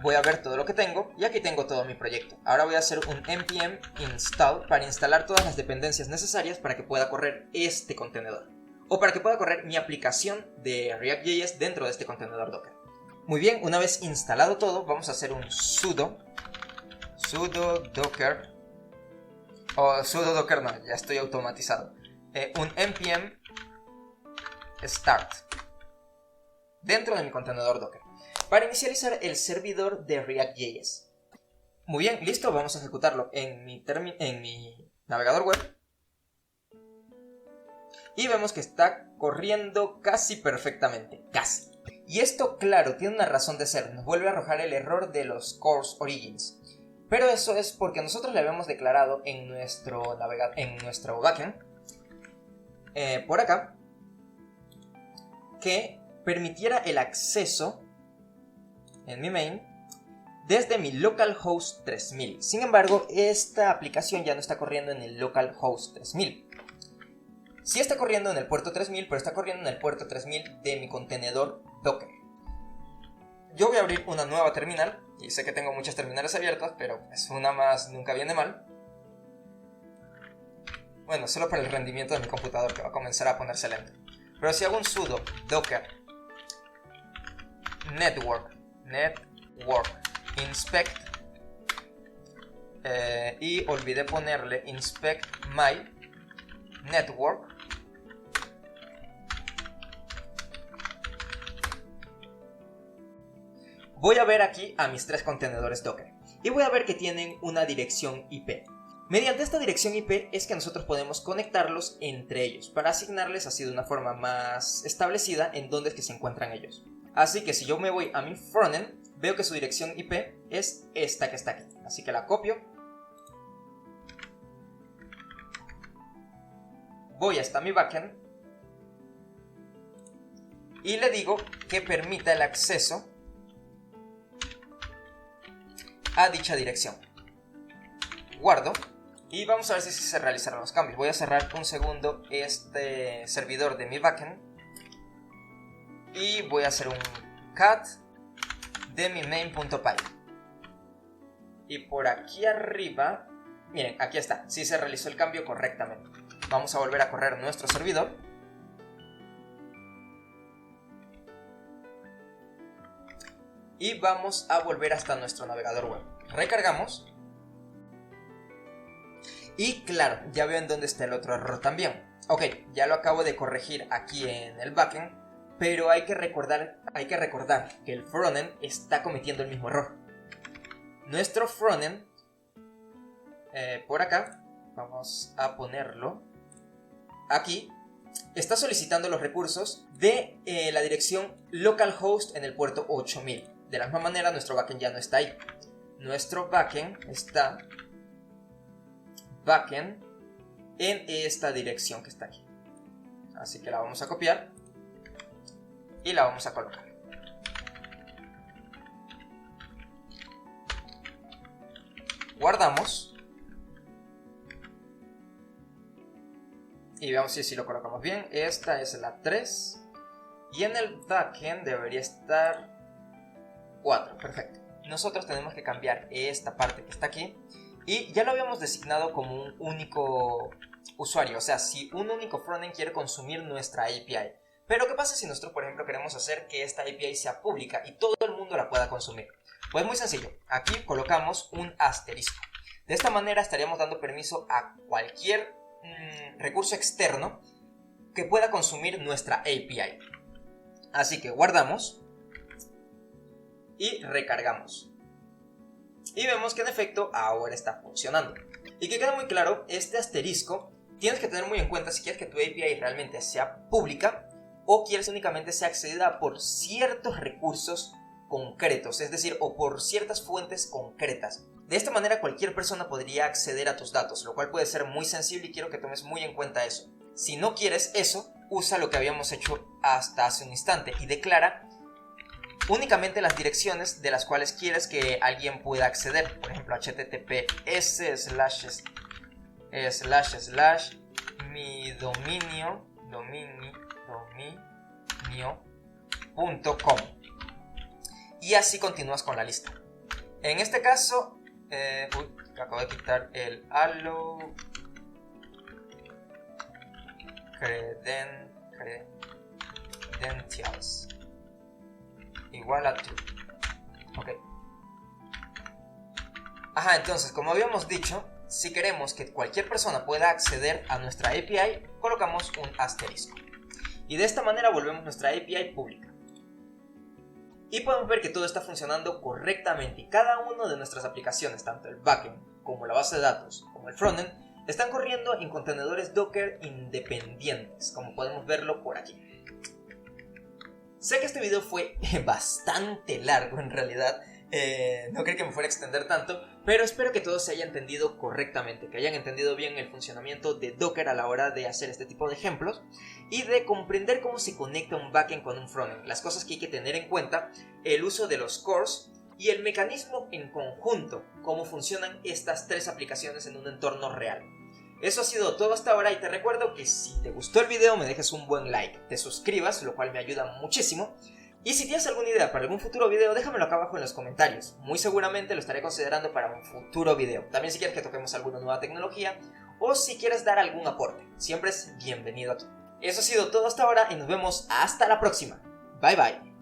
voy a ver todo lo que tengo y aquí tengo todo mi proyecto. Ahora voy a hacer un npm install para instalar todas las dependencias necesarias para que pueda correr este contenedor, o para que pueda correr mi aplicación de React.js dentro de este contenedor Docker. Muy bien, una vez instalado todo, vamos a hacer un sudo docker, sudo docker no, ya estoy automatizado, un npm start dentro de mi contenedor Docker, para inicializar el servidor de React.js. Muy bien, listo, vamos a ejecutarlo en mi navegador web. Y vemos que está corriendo casi perfectamente, casi. Y esto, claro, tiene una razón de ser, nos vuelve a arrojar el error de los course origins. Pero eso es porque nosotros le habíamos declarado en nuestro backend, por acá, que permitiera el acceso en mi main desde mi localhost 3000. Sin embargo, esta aplicación ya no está corriendo en el localhost 3000. Sí está corriendo en el puerto 3000, pero está corriendo en el puerto 3000 de mi contenedor Docker. Yo voy a abrir una nueva terminal, y sé que tengo muchas terminales abiertas, pero es una más, nunca viene mal. Bueno, solo para el rendimiento de mi computador, que va a comenzar a ponerse lento. Pero si hago un sudo docker network inspect, y olvidé ponerle inspect my network, voy a ver aquí a mis 3 contenedores Docker y voy a ver que tienen una dirección IP. Mediante esta dirección IP es que nosotros podemos conectarlos entre ellos para asignarles así de una forma más establecida en dónde es que se encuentran ellos. Así que si yo me voy a mi frontend, veo que su dirección IP es esta que está aquí. Así que la copio, voy hasta mi backend y le digo que permita el acceso a dicha dirección. Guardo y vamos a ver si se realizaron los cambios. Voy a cerrar un segundo este servidor de mi backend y voy a hacer un cat de mi main.py. Y por aquí arriba, miren, aquí está, sí se realizó el cambio correctamente. Vamos a volver a correr nuestro servidor. y vamos a volver hasta nuestro navegador web. Recargamos. Y claro, ya veo en dónde está el otro error también. Ok, ya lo acabo de corregir aquí en el backend, pero hay que recordar que el frontend está cometiendo el mismo error. Nuestro frontend, por acá, vamos a ponerlo aquí, está solicitando los recursos de la dirección localhost en el puerto 8000. De la misma manera, nuestro backend ya no está ahí. Nuestro backend está en esta dirección que está aquí. Así que la vamos a copiar y la vamos a colocar. Guardamos y veamos si lo colocamos bien. Esta es la 3 y en el backend debería estar 4. Perfecto. Nosotros tenemos que cambiar esta parte que está aquí y ya lo habíamos designado como un único usuario, o sea, si un único frontend quiere consumir nuestra API. Pero ¿qué pasa si nosotros, por ejemplo, queremos hacer que esta API sea pública y todo el mundo la pueda consumir? Pues muy sencillo, aquí colocamos un asterisco. De esta manera estaríamos dando permiso a cualquier recurso externo que pueda consumir nuestra API. Así que guardamos y recargamos. Y vemos que en efecto ahora está funcionando. Y que queda muy claro, este asterisco tienes que tener muy en cuenta si quieres que tu API realmente sea pública o quieres únicamente sea accedida por ciertos recursos concretos, es decir, o por ciertas fuentes concretas. De esta manera cualquier persona podría acceder a tus datos, lo cual puede ser muy sensible y quiero que tomes muy en cuenta eso. Si no quieres eso, usa lo que habíamos hecho hasta hace un instante y declara únicamente las direcciones de las cuales quieres que alguien pueda acceder. Por ejemplo, https://midominio.com y así continúas con la lista. En este caso, acabo de quitar el allow credentials igual a true. Ok. Ajá, entonces, como habíamos dicho, si queremos que cualquier persona pueda acceder a nuestra API, colocamos un asterisco. Y de esta manera volvemos nuestra API pública. Y podemos ver que todo está funcionando correctamente y cada una de nuestras aplicaciones, tanto el backend como la base de datos como el frontend, están corriendo en contenedores Docker independientes, como podemos verlo por aquí. Sé que este video fue bastante largo en realidad, no creí que me fuera a extender tanto, pero espero que todo se haya entendido correctamente, que hayan entendido bien el funcionamiento de Docker a la hora de hacer este tipo de ejemplos y de comprender cómo se conecta un backend con un frontend, las cosas que hay que tener en cuenta, el uso de los cores y el mecanismo en conjunto, cómo funcionan estas tres aplicaciones en un entorno real. Eso ha sido todo hasta ahora y te recuerdo que si te gustó el video me dejes un buen like, te suscribas, lo cual me ayuda muchísimo. Y si tienes alguna idea para algún futuro video, déjamelo acá abajo en los comentarios. Muy seguramente lo estaré considerando para un futuro video. También si quieres que toquemos alguna nueva tecnología o si quieres dar algún aporte, siempre es bienvenido aquí. Eso ha sido todo hasta ahora y nos vemos hasta la próxima. Bye bye.